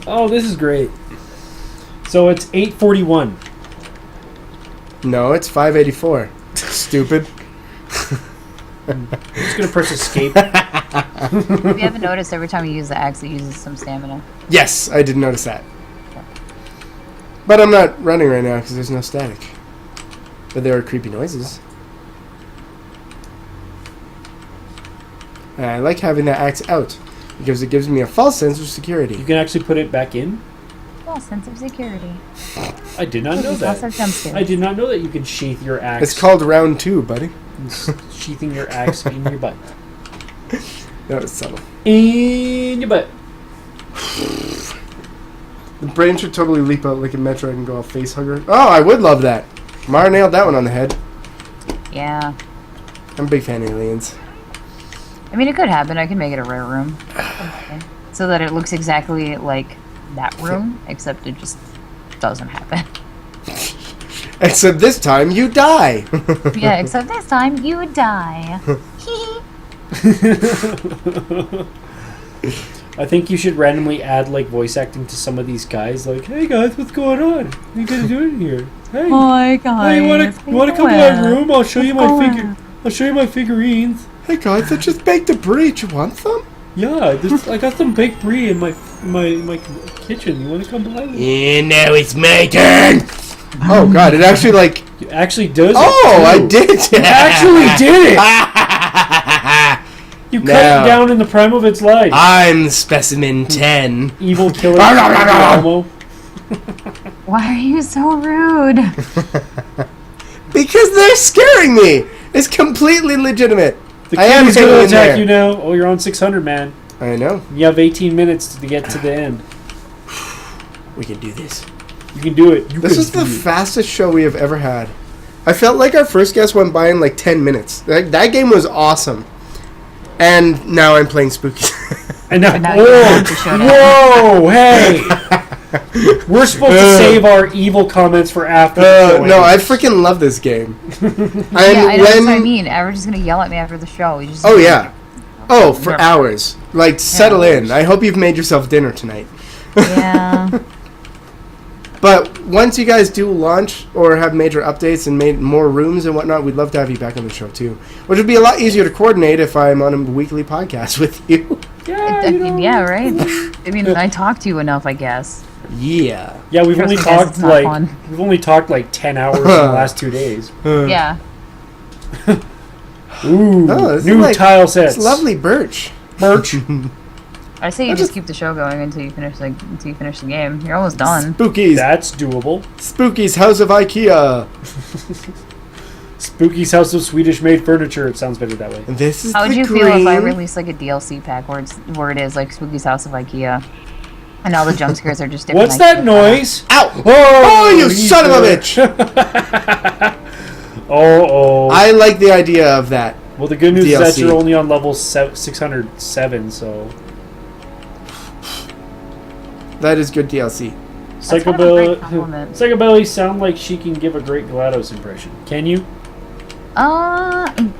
Oh, this is great. So it's 8:41. No, it's 584. Stupid. I'm just gonna press escape. If you haven't noticed, every time you use the axe, it uses some stamina. Yes, I did notice that. But I'm not running right now because there's no static. But there are creepy noises. And I like having that axe out because it gives me a false sense of security. You can actually put it back in. Well, sense of security. I did not know Lots that. of jumpscares. I did not know that you can sheath your axe. It's called round 2, buddy. Sheathing your axe in your butt. That was subtle. In your butt. The brain should totally leap out like a Metroid and go all face hugger. Oh, I would love that. Mara nailed that one on the head. Yeah. I'm a big fan of aliens. I mean, it could happen. I can make it a rare room. So that it looks exactly like that room, except it just doesn't happen. Except this time you die. Yeah, except this time you would die. I think you should randomly add like voice acting to some of these guys. Like, hey guys, what's going on? What are you guys doing here? Hey, Hi guys. hey, you wanna come to my room? I'll show you my I'll show you my figurines. Hey guys, I just baked a brie. Do you want some? Yeah, I got some baked brie in my kitchen. You wanna come by? And now it's my turn. Oh god, it actually like. It actually does. Oh, I did. It actually did it. You cut it down in the prime of its life. I'm Specimen 10. Evil killer. Why are you so rude? Because they're scaring me. It's completely legitimate. The I am kid is going to hanging in attack there. you now. Oh, you're on 600, man. I know. You have 18 minutes to get to the end. We can do this. You can do it. This is the fastest show we have ever had. I felt like our first guest went by in like 10 minutes. That game was awesome. And now I'm playing Spooky. And now, now you have to show whoa, hey! We're supposed to save our evil comments for after the show. No, I freaking love this game. And Yeah, I know that's what I mean. Average is gonna yell at me after the show. You just yeah. Oh, for hours. Like, settle in. I hope you've made yourself dinner tonight. Yeah. But once you guys do launch or have major updates and made more rooms and whatnot, we'd love to have you back on the show too. Which would be a lot easier to coordinate if I'm on a weekly podcast with you. I mean, yeah, right. I mean, I talk to you enough, I guess. Yeah. Yeah, we've only Trust me, guys, talked it's not fun. we've only talked like 10 hours in the last 2 days. Yeah. Ooh, Oh, this is new like- tile sets. It's lovely birch. Birch. I say you just keep the show going until you finish the game. You're almost done. Spookies. That's doable. Spooky's House of IKEA. Spooky's House of Swedish-made furniture. It sounds better that way. This is How would the you green. feel if I released like a DLC pack where it is like Spooky's House of IKEA, and all the jump scares are just different? What's that noise? Ow! Oh, you he's son of a good. bitch! Oh. I like the idea of that. Well, the good news is that DLC. you're only on level 607, so... That is good DLC. That's kind of a great compliment. Psychobilly sound like she can give a great GLaDOS impression. Can you?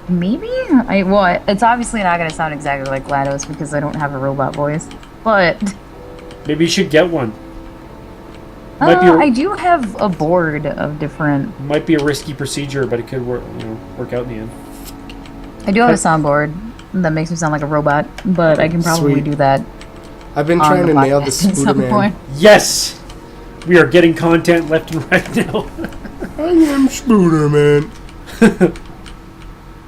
Maybe. It's obviously not gonna sound exactly like GLaDOS because I don't have a robot voice. But Maybe you should get one. Might be a, I do have a board of different. might be a risky procedure, but it could work. Work out in the end. I do have a soundboard that makes me sound like a robot, but I can probably Sweet. do that. I've been on trying the to nail the podcast at some Spooderman. point. Yes, we are getting content left and right now. I am Spooderman.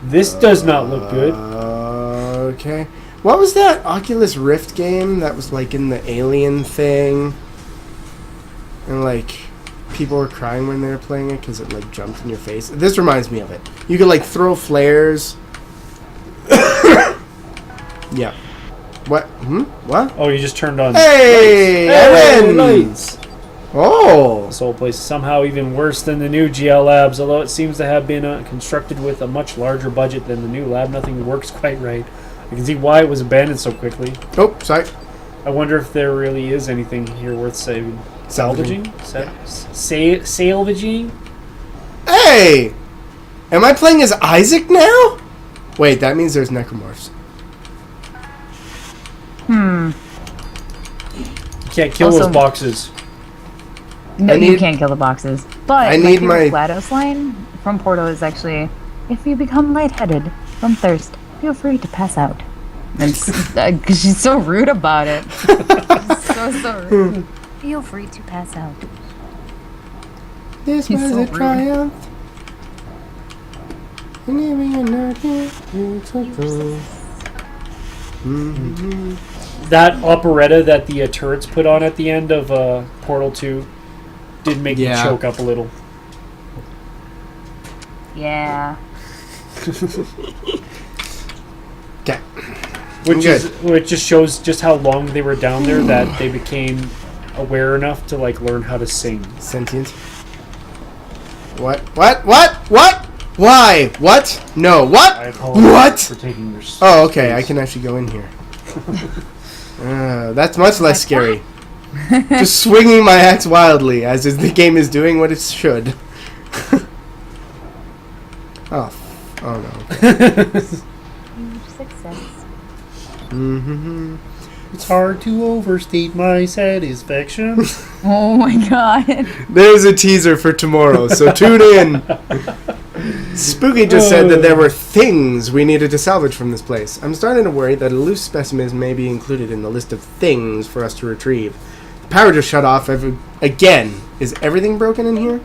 This does not look good. Okay. What was that Oculus Rift game that was like in the alien thing? And like people were crying when they were playing it because it like jumped in your face. This reminds me of it. You could like throw flares. Yeah. What? What? Oh, you just turned on. Hey! lights. I win! Lights. Oh! This whole place is somehow even worse than the new GL Labs, although it seems to have been constructed with a much larger budget than the new lab. Nothing works quite right. I can see why it was abandoned so quickly. Oh, sorry. I wonder if there really is anything here worth saving. Salvaging? Salvaging? Hey! Am I playing as Isaac now? Wait, that means there's necromorphs. You can't kill Also- those boxes. No, I you need- can't kill the boxes. But I my need favorite my- GLaDOS line from Porto is actually, if you become lightheaded from thirst, feel free to pass out. Because she's so rude about it. so rude. Feel free to pass out. This He's was so a rude. triumph. And even you're not here, it's so true. That operetta that the turrets put on at the end of Portal 2 did make me Yeah. choke up a little. Yeah. Okay. Which just shows just how long they were down there that they became aware enough to like learn how to sing. Sentient. What? Why? What? No, what? I apologize What? for taking your Oh, okay, I can actually go in here. That's much less scary. Just swinging my axe wildly, as is the game is doing what it should. Oh no. Okay. success. Mm-hmm. It's hard to overstate my satisfaction. Oh my god. There's a teaser for tomorrow, so tune in. Spooky just said that there were things we needed to salvage from this place. I'm starting to worry that a loose specimen may be included in the list of things for us to retrieve. The power just shut off again. Is everything broken in here?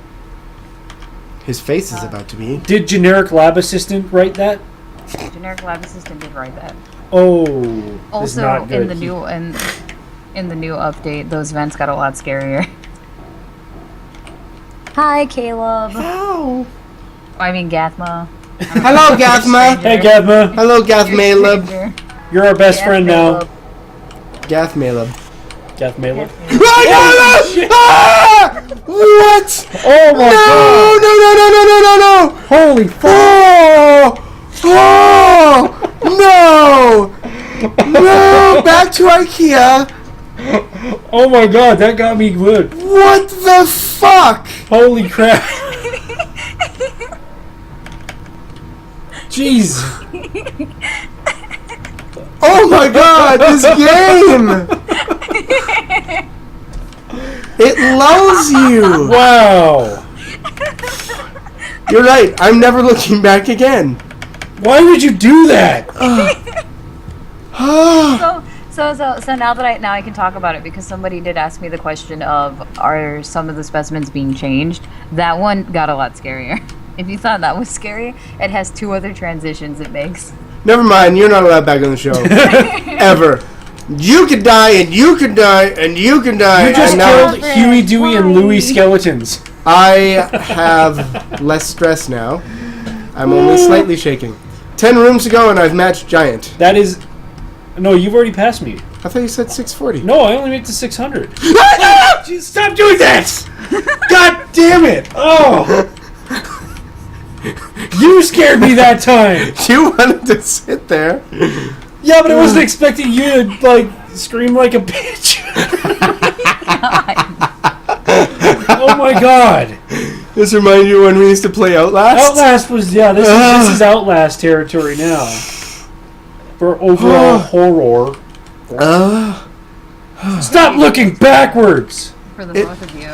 His face is about to be. Did generic lab assistant write that? Generic lab assistant did write that. Oh, this is Also, not good. in the new update, those vents got a lot scarier. Hi, Caleb. Ow. I mean, Gathma. Hello, Gathma. Hey, Gathma. Hello, Gathmaleb. Stranger. You're our best friend now. Gathmaleb. Gathmaleb. Ah! What? Oh my god. No! Holy fuck. Oh! No! No! Back to IKEA. Oh my god, that got me good. What the fuck? Holy crap. Jeez. Oh my god, this game! It lulls you! Wow. You're right, I'm never looking back again. Why would you do that? So now that I can talk about it because somebody did ask me the question of are some of the specimens being changed. That one got a lot scarier. If you thought that was scary, it has 2 other transitions it makes. Never mind, you're not allowed back on the show. Ever. You could die, and you could die, and you could die. You just and now killed Huey, Dewey, and Louie skeletons. I have less stress now. I'm only slightly shaking. 10 rooms to go, and I've matched Giant. That is... No, you've already passed me. I thought you said 640. No, I only made it to 600. Jeez, stop doing that! God damn it! Oh! You scared me that time! You wanted to sit there. Yeah, but I wasn't expecting you to, like, scream like a bitch. Oh my god. This reminds you when we used to play Outlast? Outlast was, yeah, this is Outlast territory now. For overall horror. Stop looking backwards! For the both of you.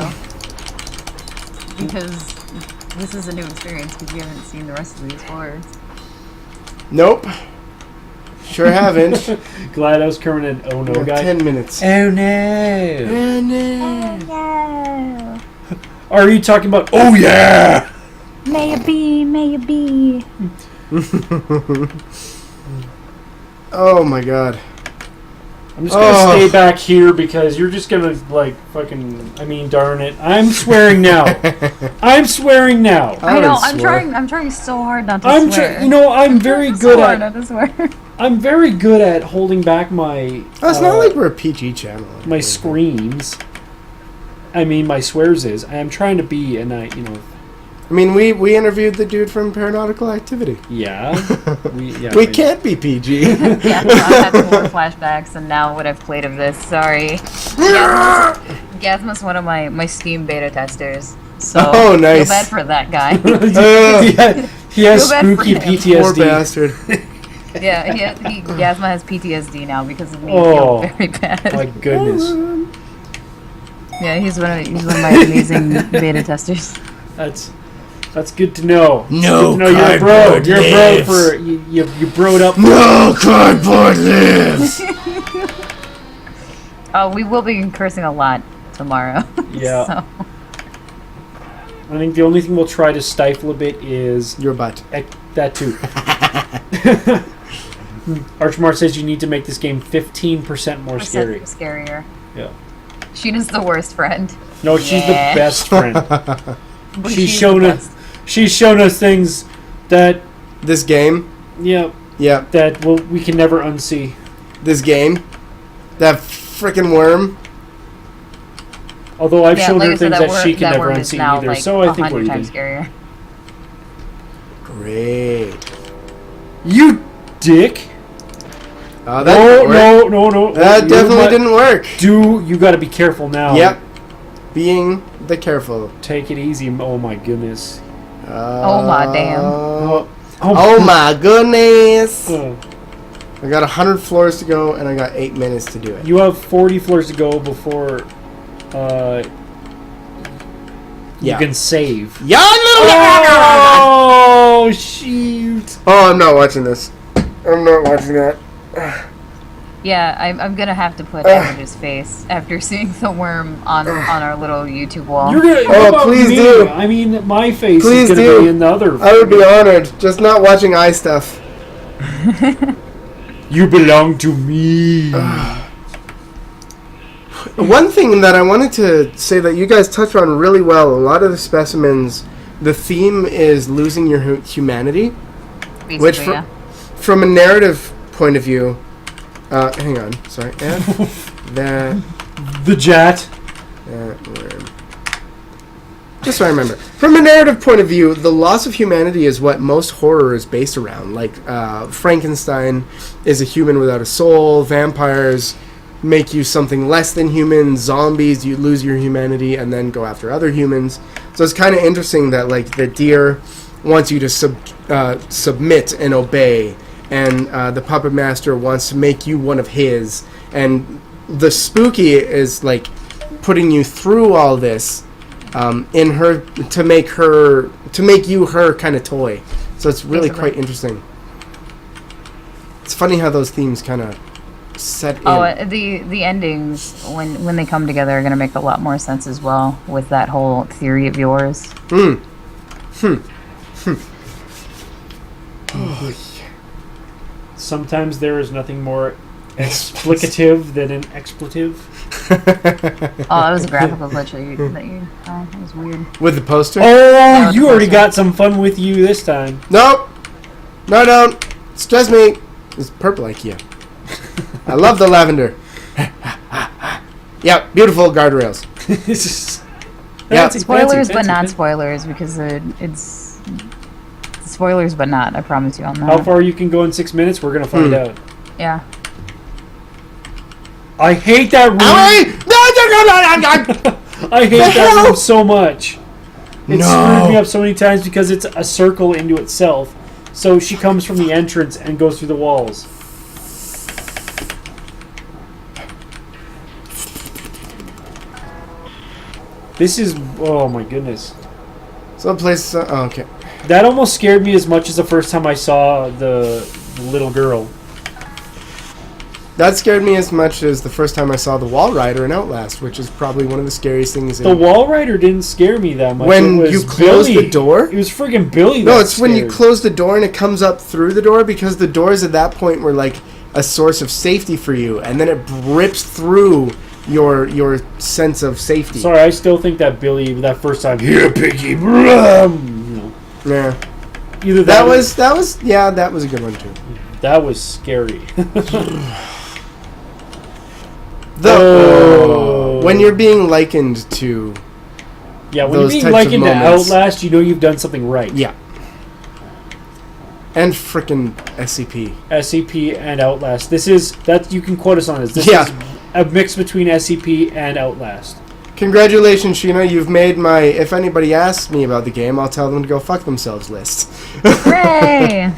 Because this is a new experience because you haven't seen the rest of these horrors. Nope. Sure haven't. GLaDOS Kermit and Oh No guy. 10 minutes. Oh no. Oh, no. Yeah. Are you talking about Oh yeah? May it be, may it be. Oh my god. I'm just gonna stay back here because you're just gonna like fucking. I mean, darn it! I'm swearing now. I'm swearing now. I know. would swear. I'm trying so hard not to swear. I'm very good at. Not to swear. I'm very good at holding back my. Oh, it's not like we're a PG channel. My screams. I mean, my swears is. I am trying to be, and I. I mean, we interviewed the dude from Paranautical Activity. Yeah. We can't be PG. Yeah, so I've had some more flashbacks, and now what I've played of this. Sorry. Gathma's one of my Steam beta testers. So Oh, nice. feel bad for that guy. He has Feel bad for spooky him. PTSD. Poor bastard. Yeah, Gathma has PTSD now because of me. Oh, I feel very bad. My goodness. Yeah, he's one of my amazing beta testers. That's good to know. No you're a bro. cardboard You're a bro lives. for you broed up. No cardboard lives. We will be cursing a lot tomorrow. Yeah. So. I think the only thing we'll try to stifle a bit is Your butt. that too. Archmar says you need to make this game 15% more scary. Scarier. Yeah. Sheena's the worst friend. No, she's the Yeah. best friend. But She's the shown us. best. She's shown us things that This game. yeah Yep. that we can never unsee. This game. That frickin' worm. Although I've Yeah, shown like her I said, things that she that can never word is unsee now either. like So I think we're 100 even. times scarier. Great. You dick! Oh, that didn't work. No. That definitely didn't work. You got to be careful now. Yep. Being the careful. Take it easy. Oh my goodness. Oh my damn. Oh my goodness. I got 100 floors to go, and I got 8 minutes to do it. You have 40 floors to go before you can save. Yeah, Oh, shoot. Oh, I'm not watching this. I'm not watching that. Yeah, I'm gonna have to put Average's face after seeing the worm on our little YouTube wall. You're gonna, Oh, what about please me? do. I mean, my face Please is gonna do. be in the other. I would be honored. Just not watching eye stuff. You belong to me. One thing that I wanted to say that you guys touched on really well, a lot of the specimens, the theme is losing your humanity, Basically, which yeah. from a narrative point of view, hang on, sorry, that, The Jat. worm. Just so I remember. From a narrative point of view, the loss of humanity is what most horror is based around. Like, Frankenstein is a human without a soul, vampires make you something less than human, zombies, you lose your humanity and then go after other humans. So it's kind of interesting that, like, the deer wants you to submit and obey, and the puppet master wants to make you one of his, and the spooky is, like, putting you through all this in her to make you her kind of toy. So it's really Basically. quite interesting. It's funny how those themes kind of set in. Oh, the endings when they come together are gonna make a lot more sense as well with that whole theory of yours. Sometimes there is nothing more explicative than an expletive. Oh, that was a graphical glitch that you that was weird. With the poster? Oh, with you the already poster. got some fun with you this time. Nope. No, don't. It's just me. It's purple IKEA. I love the lavender. Yeah, beautiful guardrails. Yeah. Fancy, Spoilers, fancy, but not fancy. spoilers because it's spoilers, but not. I promise you on that. How far you can go in 6 minutes, we're gonna find out. Yeah. I hate that room. I hate that room so much. It screwed me up so many times because it's a circle into itself. So she comes from the entrance and goes through the walls. This is... Oh my goodness. Some place. Oh, okay. That almost scared me as much as the first time I saw the little girl. That scared me as much as the first time I saw the Wall Rider in Outlast, which is probably one of the scariest things. The Wall Rider didn't scare me that much. When It was you close Billy. the door? It was friggin' Billy. No, that it's when you scared. close the door and it comes up through the door, because the doors at that point were like a source of safety for you, and then it rips through your sense of safety. Sorry, I still think that Billy, that first time, here, piggy, brum, Yeah. either That was that was a good one too. that was scary. When you're being likened to Yeah, when those you're being types of likened to moments. Outlast, you know you've done something right. yeah, and frickin' SCP. SCP and Outlast. This is that you can quote us on this. This Yeah. is a mix between SCP and Outlast. Congratulations, Sheena. You've made my if anybody asks me about the game, I'll tell them to go fuck themselves list. Hooray!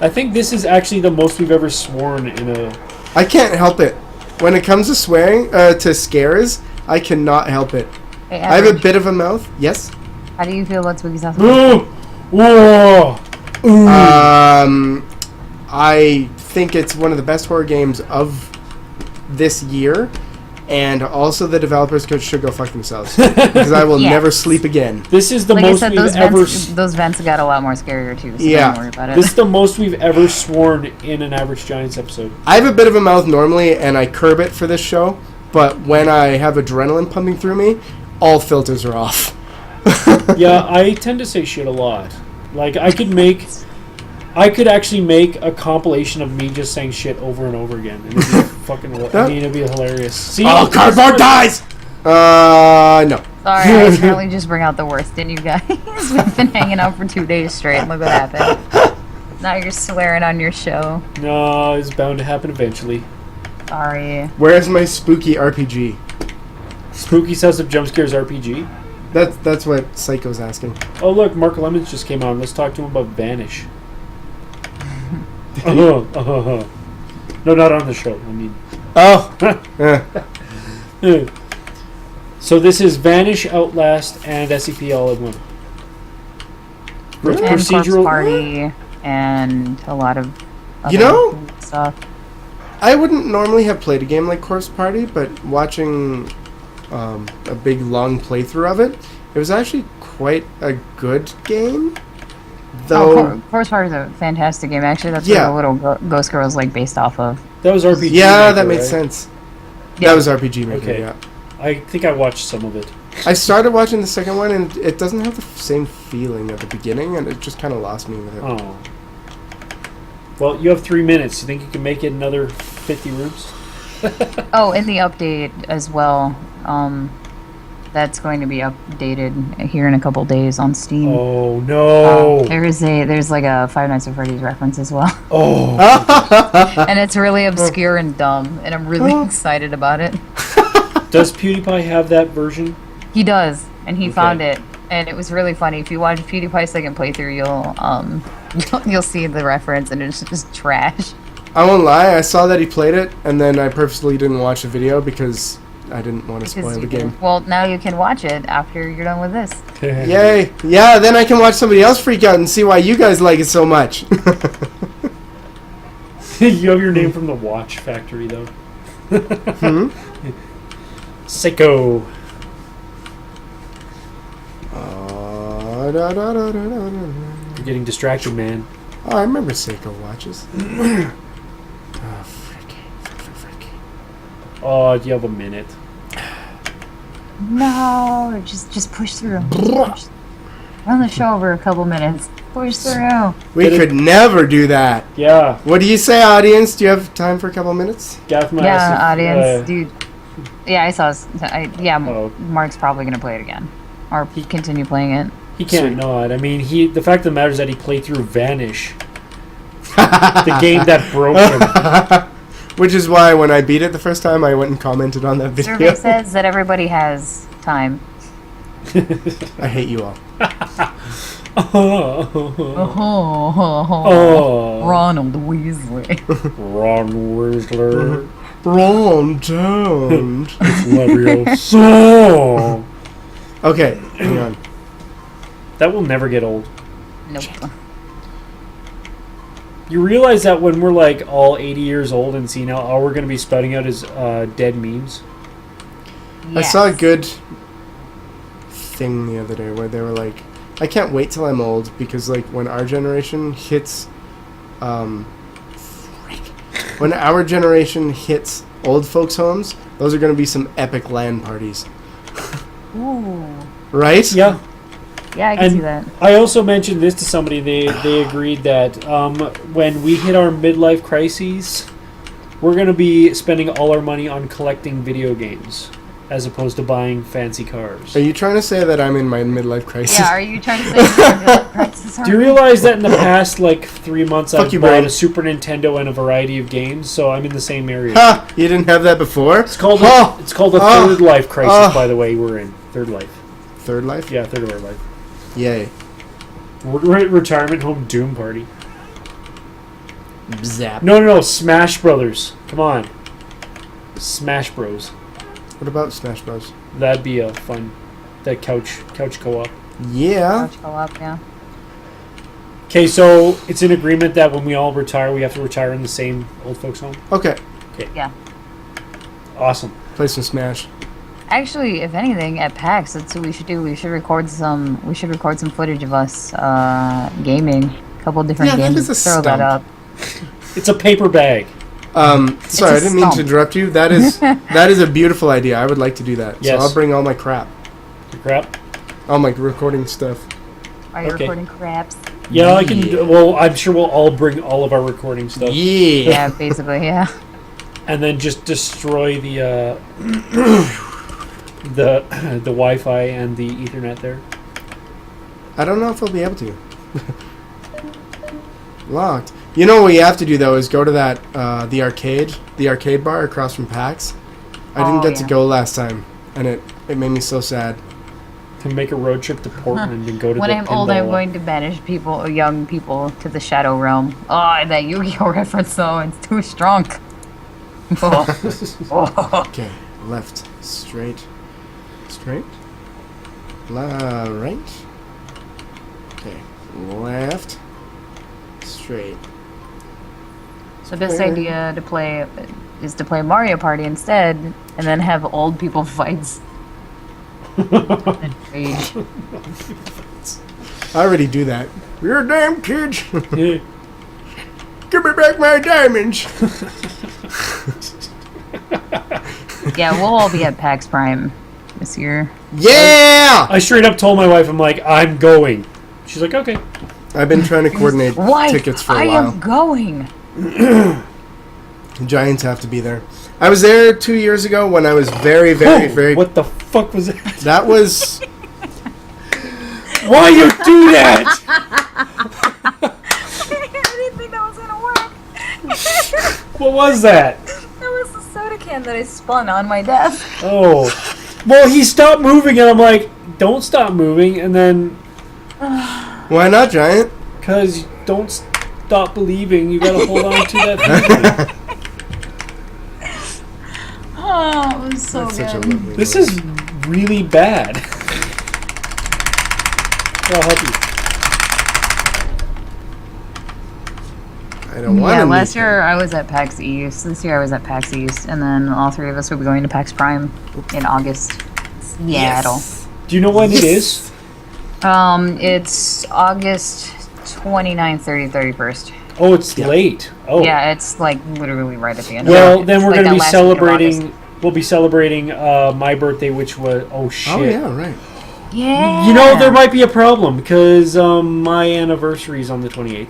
I think this is actually the most we've ever sworn in a. I can't help it. When it comes to swearing, to scares, I cannot help it. Hey, I have a Average, bit of a mouth. Yes. how do you feel about Spooky's House? Whoa! I think it's one of the best horror games of this year, and also the developers should go fuck themselves, because I will Yes. never sleep again. This is the Like I most said, we've those ever. vents got a lot more scarier too. So Yeah. don't worry about it. This is the most we've ever sworn in an Average Giants episode. I have a bit of a mouth normally, and I curb it for this show, but when I have adrenaline pumping through me, all filters are off. Yeah, I tend to say shit a lot. Like I could actually make a compilation of me just saying shit over and over again, and it'd be fucking. I mean, it'd be hilarious. See, Oh, cardboard dies! No. Sorry, I apparently just bring out the worst in you guys. We've been hanging out for 2 days straight, and look what happened. Now you're swearing on your show. No, it's bound to happen eventually. Sorry. Where's my spooky RPG? Spooky's House of Jumpscares RPG. That's what Psycho's asking. Oh look, Mark Lemons just came on. Let's talk to him about Vanish. No, not on the show. I mean, so this is Vanish, Outlast, and SCP all in one. And Corpse Party and a lot of other stuff. I wouldn't normally have played a game like Corpse Party, but watching a big long playthrough of it, it was actually quite a good game. Though Corpse Party is a fantastic game. Actually, that's what the little Ghost Girl is like based off of. That was RPG. Yeah, Maker, that makes right? sense. Yeah. That was RPG Maker. Okay. Yeah. I think I watched some of it. I started watching the second one, and it doesn't have the same feeling at the beginning, and it just kind of lost me with it. Oh. Well, you have 3 minutes. You think you can make it another 50 rooms? Oh, in the update as well. That's going to be updated here in a couple days on Steam. Oh no! There's like a Five Nights at Freddy's reference as well. Oh. And it's really obscure and dumb, and I'm really excited about it. Does PewDiePie have that version? He does, and he found it, and it was really funny. If you watch PewDiePie's second playthrough, you'll see the reference, and it's just trash. I won't lie, I saw that he played it, and then I purposely didn't watch the video because I didn't want to spoil the game. Well, now you can watch it after you're done with this. Yay! Yeah, then I can watch somebody else freak out and see why you guys like it so much. You have your name from the Watch Factory, though. Sicko. You're getting distracted, man. Oh, I remember Seiko watches. Oh, you have a minute. No, just push through. Run the show over a couple minutes. Push through. We could never do that. Yeah. What do you say, audience? Do you have time for a couple minutes? Audience, dude. Yeah, I saw. Oh. Mark's probably gonna play it again, or continue playing it. He can't not. I mean, the fact of the matter is that he played through Vanish, the game that broke him. Which is why when I beat it the first time, I went and commented on that video. Survey says that everybody has time. I hate you all. Ronald Weasley. Ron Weasley. Ron don't. So. Okay, hang on. That will never get old. Nope. You realize that when we're like all 80 years old and senile, all we're going to be spouting out is dead memes? I saw a good thing the other day where they were like, I can't wait till I'm old because like when our generation hits when our generation hits old folks' homes, those are going to be some epic LAN parties. Ooh. Right? Yeah. Yeah, I can see that. I also mentioned this to somebody. They agreed that when we hit our midlife crises, we're going to be spending all our money on collecting video games as opposed to buying fancy cars. Are you trying to say that I'm in my midlife crisis? Yeah, are you trying to say midlife crisis? Do you realize that in the past 3 months I've you, bought Brian. a Super Nintendo and a variety of games, so I'm in the same area. Ha! You didn't have that before? It's called a third life crisis, by the way. We're in third life. Third life? Yeah, third of our life. Yay. Retirement home doom party. Zap. No, Smash Brothers. Come on. Smash Bros. What about Smash Bros? That'd be a fun. That couch co-op. Yeah. Couch co-op, yeah. Okay, so it's an agreement that when we all retire, we have to retire in the same old folks home. Okay. Yeah. Awesome. Play some Smash. Actually, if anything, at PAX, that's what we should do. We should record some footage of us gaming. A couple of different Yeah, that games. is a Throw that stump. up. It's a paper bag. Sorry, I didn't mean to interrupt you. That is a beautiful idea. I would like to do that. Yes. So I'll bring all my crap. Your crap? All my recording stuff. Are you Okay. recording craps? Yeah, I can. Well, I'm sure we'll all bring all of our recording stuff. Yeah. Yeah, basically, yeah. And then just destroy the the Wi-Fi and the Ethernet there. I don't know if I'll be able to. Locked. You know what you have to do though is go to that the arcade bar across from PAX. I didn't get to go last time, and it made me so sad. Make a road trip to Portland and go to When the I'm old, I'm pinball. going to banish young people to the Shadow Realm. Oh, that Yu-Gi-Oh reference though, it's too strong. Oh. Okay, left, straight, right. Okay, left, straight. So best idea to play is to play Mario Party instead, and then have old people fights. And rage. I already do that. You're damn kids. Yeah. Give me back my diamonds. Yeah, we'll all be at PAX Prime this year. Yeah! I straight up told my wife, I'm like, I'm going. She's like, okay. I've been trying to coordinate Wife, tickets for a I while. am going. Giants have to be there. I was there 2 years ago when I was very, very. What the fuck was that? That was. Why you do that? I didn't think that was gonna work. What was that? That was the soda can that I spun on my desk. Oh. Well, he stopped moving, and I'm like, don't stop moving. And then, Why not, Giant? because don't stop believing, you gotta hold on to that feeling. Oh, it was so That's good. such a lovely This voice. is really bad. I'll help you. I don't want Yeah, to. last year I was at PAX East. This year I was at PAX East, and then all three of us will be going to PAX Prime in August. Seattle. Do you know when it is? It's August 29th, 30th, 31st. Oh, it's late. Oh. Yeah, it's like literally right at the end. Well, of then we're like going to that be last week of celebrating. We'll be celebrating my birthday, which was shit. Oh yeah, right. August. Yeah. You know there might be a problem because my anniversary is on the 28th.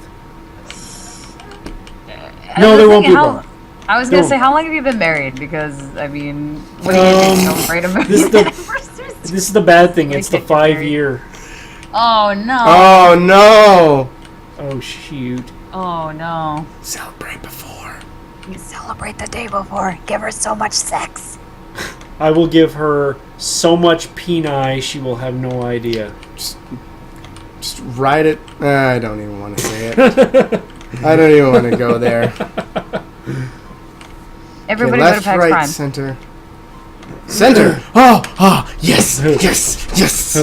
No, there won't be a problem. I was gonna Don't. say, how long have you been married? Because I mean, what do you do? Celebrate a This is the anniversary? this is the bad thing. It's the Like, get married. 5-year. Oh no! Oh no! Oh shoot! Oh no! Celebrate before. You celebrate the day before. Give her so much sex. I will give her so much peni she will have no idea. Just ride it. I don't even want to say it. I don't even want to go there. Everybody Okay, go to left, PAX right, Prime. center. Center! Oh, yes, yes, yes.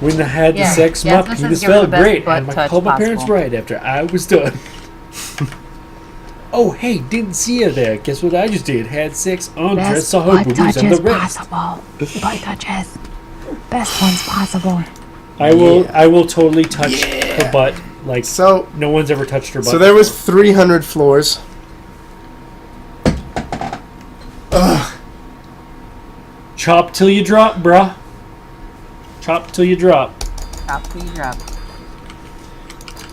When I had the Yeah, sex, yeah, my this is penis give her felt the best great, butt and I touch called my parents possible. right after I was done. Oh, hey, didn't see you there. Guess what I just did? Had sex, undressed, saw her boobies and the rest. possible. Butt touches. Best ones possible. I will totally touch her butt like So, no one's ever touched her butt. so there was 300 floors. Ugh. Chop till you drop, bruh. Chop till you drop. Drop till you drop.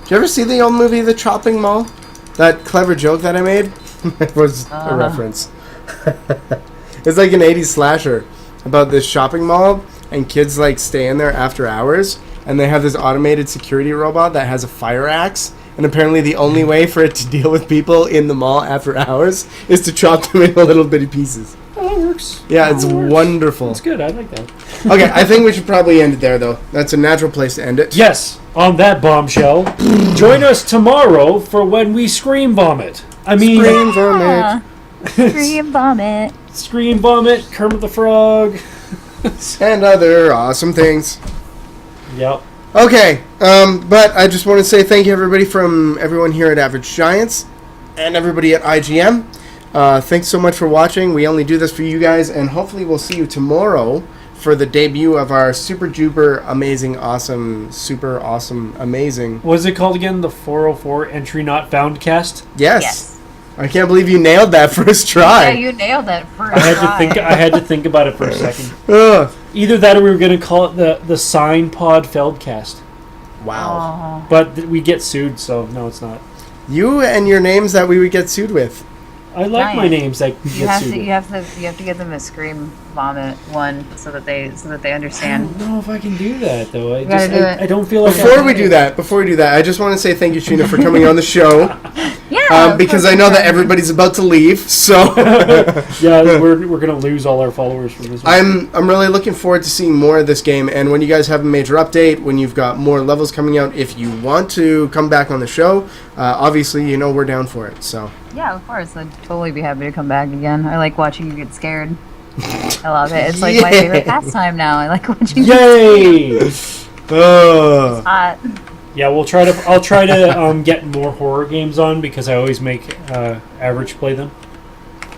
Did you ever see the old movie The Chopping Mall? That clever joke that I made? It was a reference. It's like an 80s slasher about this shopping mall, and kids like stay in there after hours, and they have this automated security robot that has a fire axe, and apparently the only way for it to deal with people in the mall after hours is to chop them into little bitty pieces. Oh, that works. Yeah, it's wonderful. That's good. I like that. Okay, I think we should probably end it there, though. That's a natural place to end it. Yes, on that bombshell, join us tomorrow for when we scream vomit. I mean, Scream vomit. Scream vomit. scream vomit, Kermit the Frog. And other awesome things. Yep. Okay, but I just want to say thank you, everybody, from everyone here at Average Giants and everybody at IGM. Thanks so much for watching. We only do this for you guys, and hopefully we'll see you tomorrow for the debut of our super duper amazing, awesome, super awesome, amazing. What is it called again? The 404 Entry Not Found cast? Yes. I can't believe you nailed that first try. Yeah, you nailed that first I had try. to think. I had to think about it for a second. Ugh. Either that, or we were going to call it the Sign Pod Feldcast. Wow. Oh. But we get sued, so no, it's not. You and your names that we would get sued with. I like my Giant. names that You get have sued. to. You have to get them to scream vomit one so that they I understand. don't know if I can do that though. gotta do it. I don't feel like Before we do that, I just want to say thank you, Trina, for coming on the show. Yeah. Because I know that everybody's about to leave, so Yeah, we're gonna lose all our followers from this one. I'm really looking forward to seeing more of this game. And when you guys have a major update, when you've got more levels coming out, if you want to come back on the show, obviously you know we're down for it. So Yeah, of course. I'd totally be happy to come back again. I like watching you get scared. I love it. It's like my favorite pastime now. I like watching you Yay! hot. Yeah, I'll try to get more horror games on because I always make Average play them.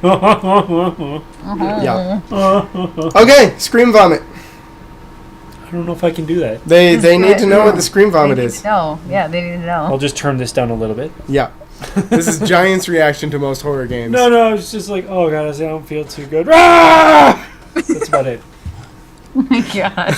yeah. Okay, Scream Vomit. I don't know if I can do that. They need to know what the Scream Vomit They need is. to know. Yeah, they need to know. I'll just turn this down a little bit. Yeah. This is Giant's reaction to most horror games. No, it's just like, oh god, I don't feel too good. Ah! That's about it. Oh my god.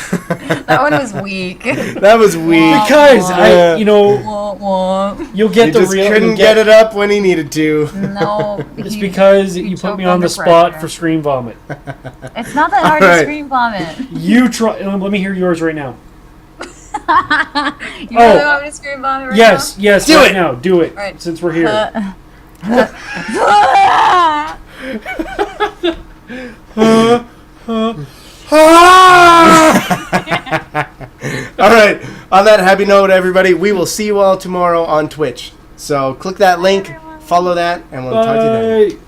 That one was weak. That was weak. Because Wah, wah. you'll get He the just real. couldn't you'll get it up when he needed to. No. It's he- because he you put choked me on under the spot pressure. for Scream Vomit. It's not that hard Alright. to scream vomit. You try. Let me hear yours right now. You really want me to scream vomit right Yes, Do right it. now. Do it. Right. Since we're here. All right. On that happy note, everybody, we will see you all tomorrow on Twitch. So click that link, follow that, and we'll talk to you then. Bye.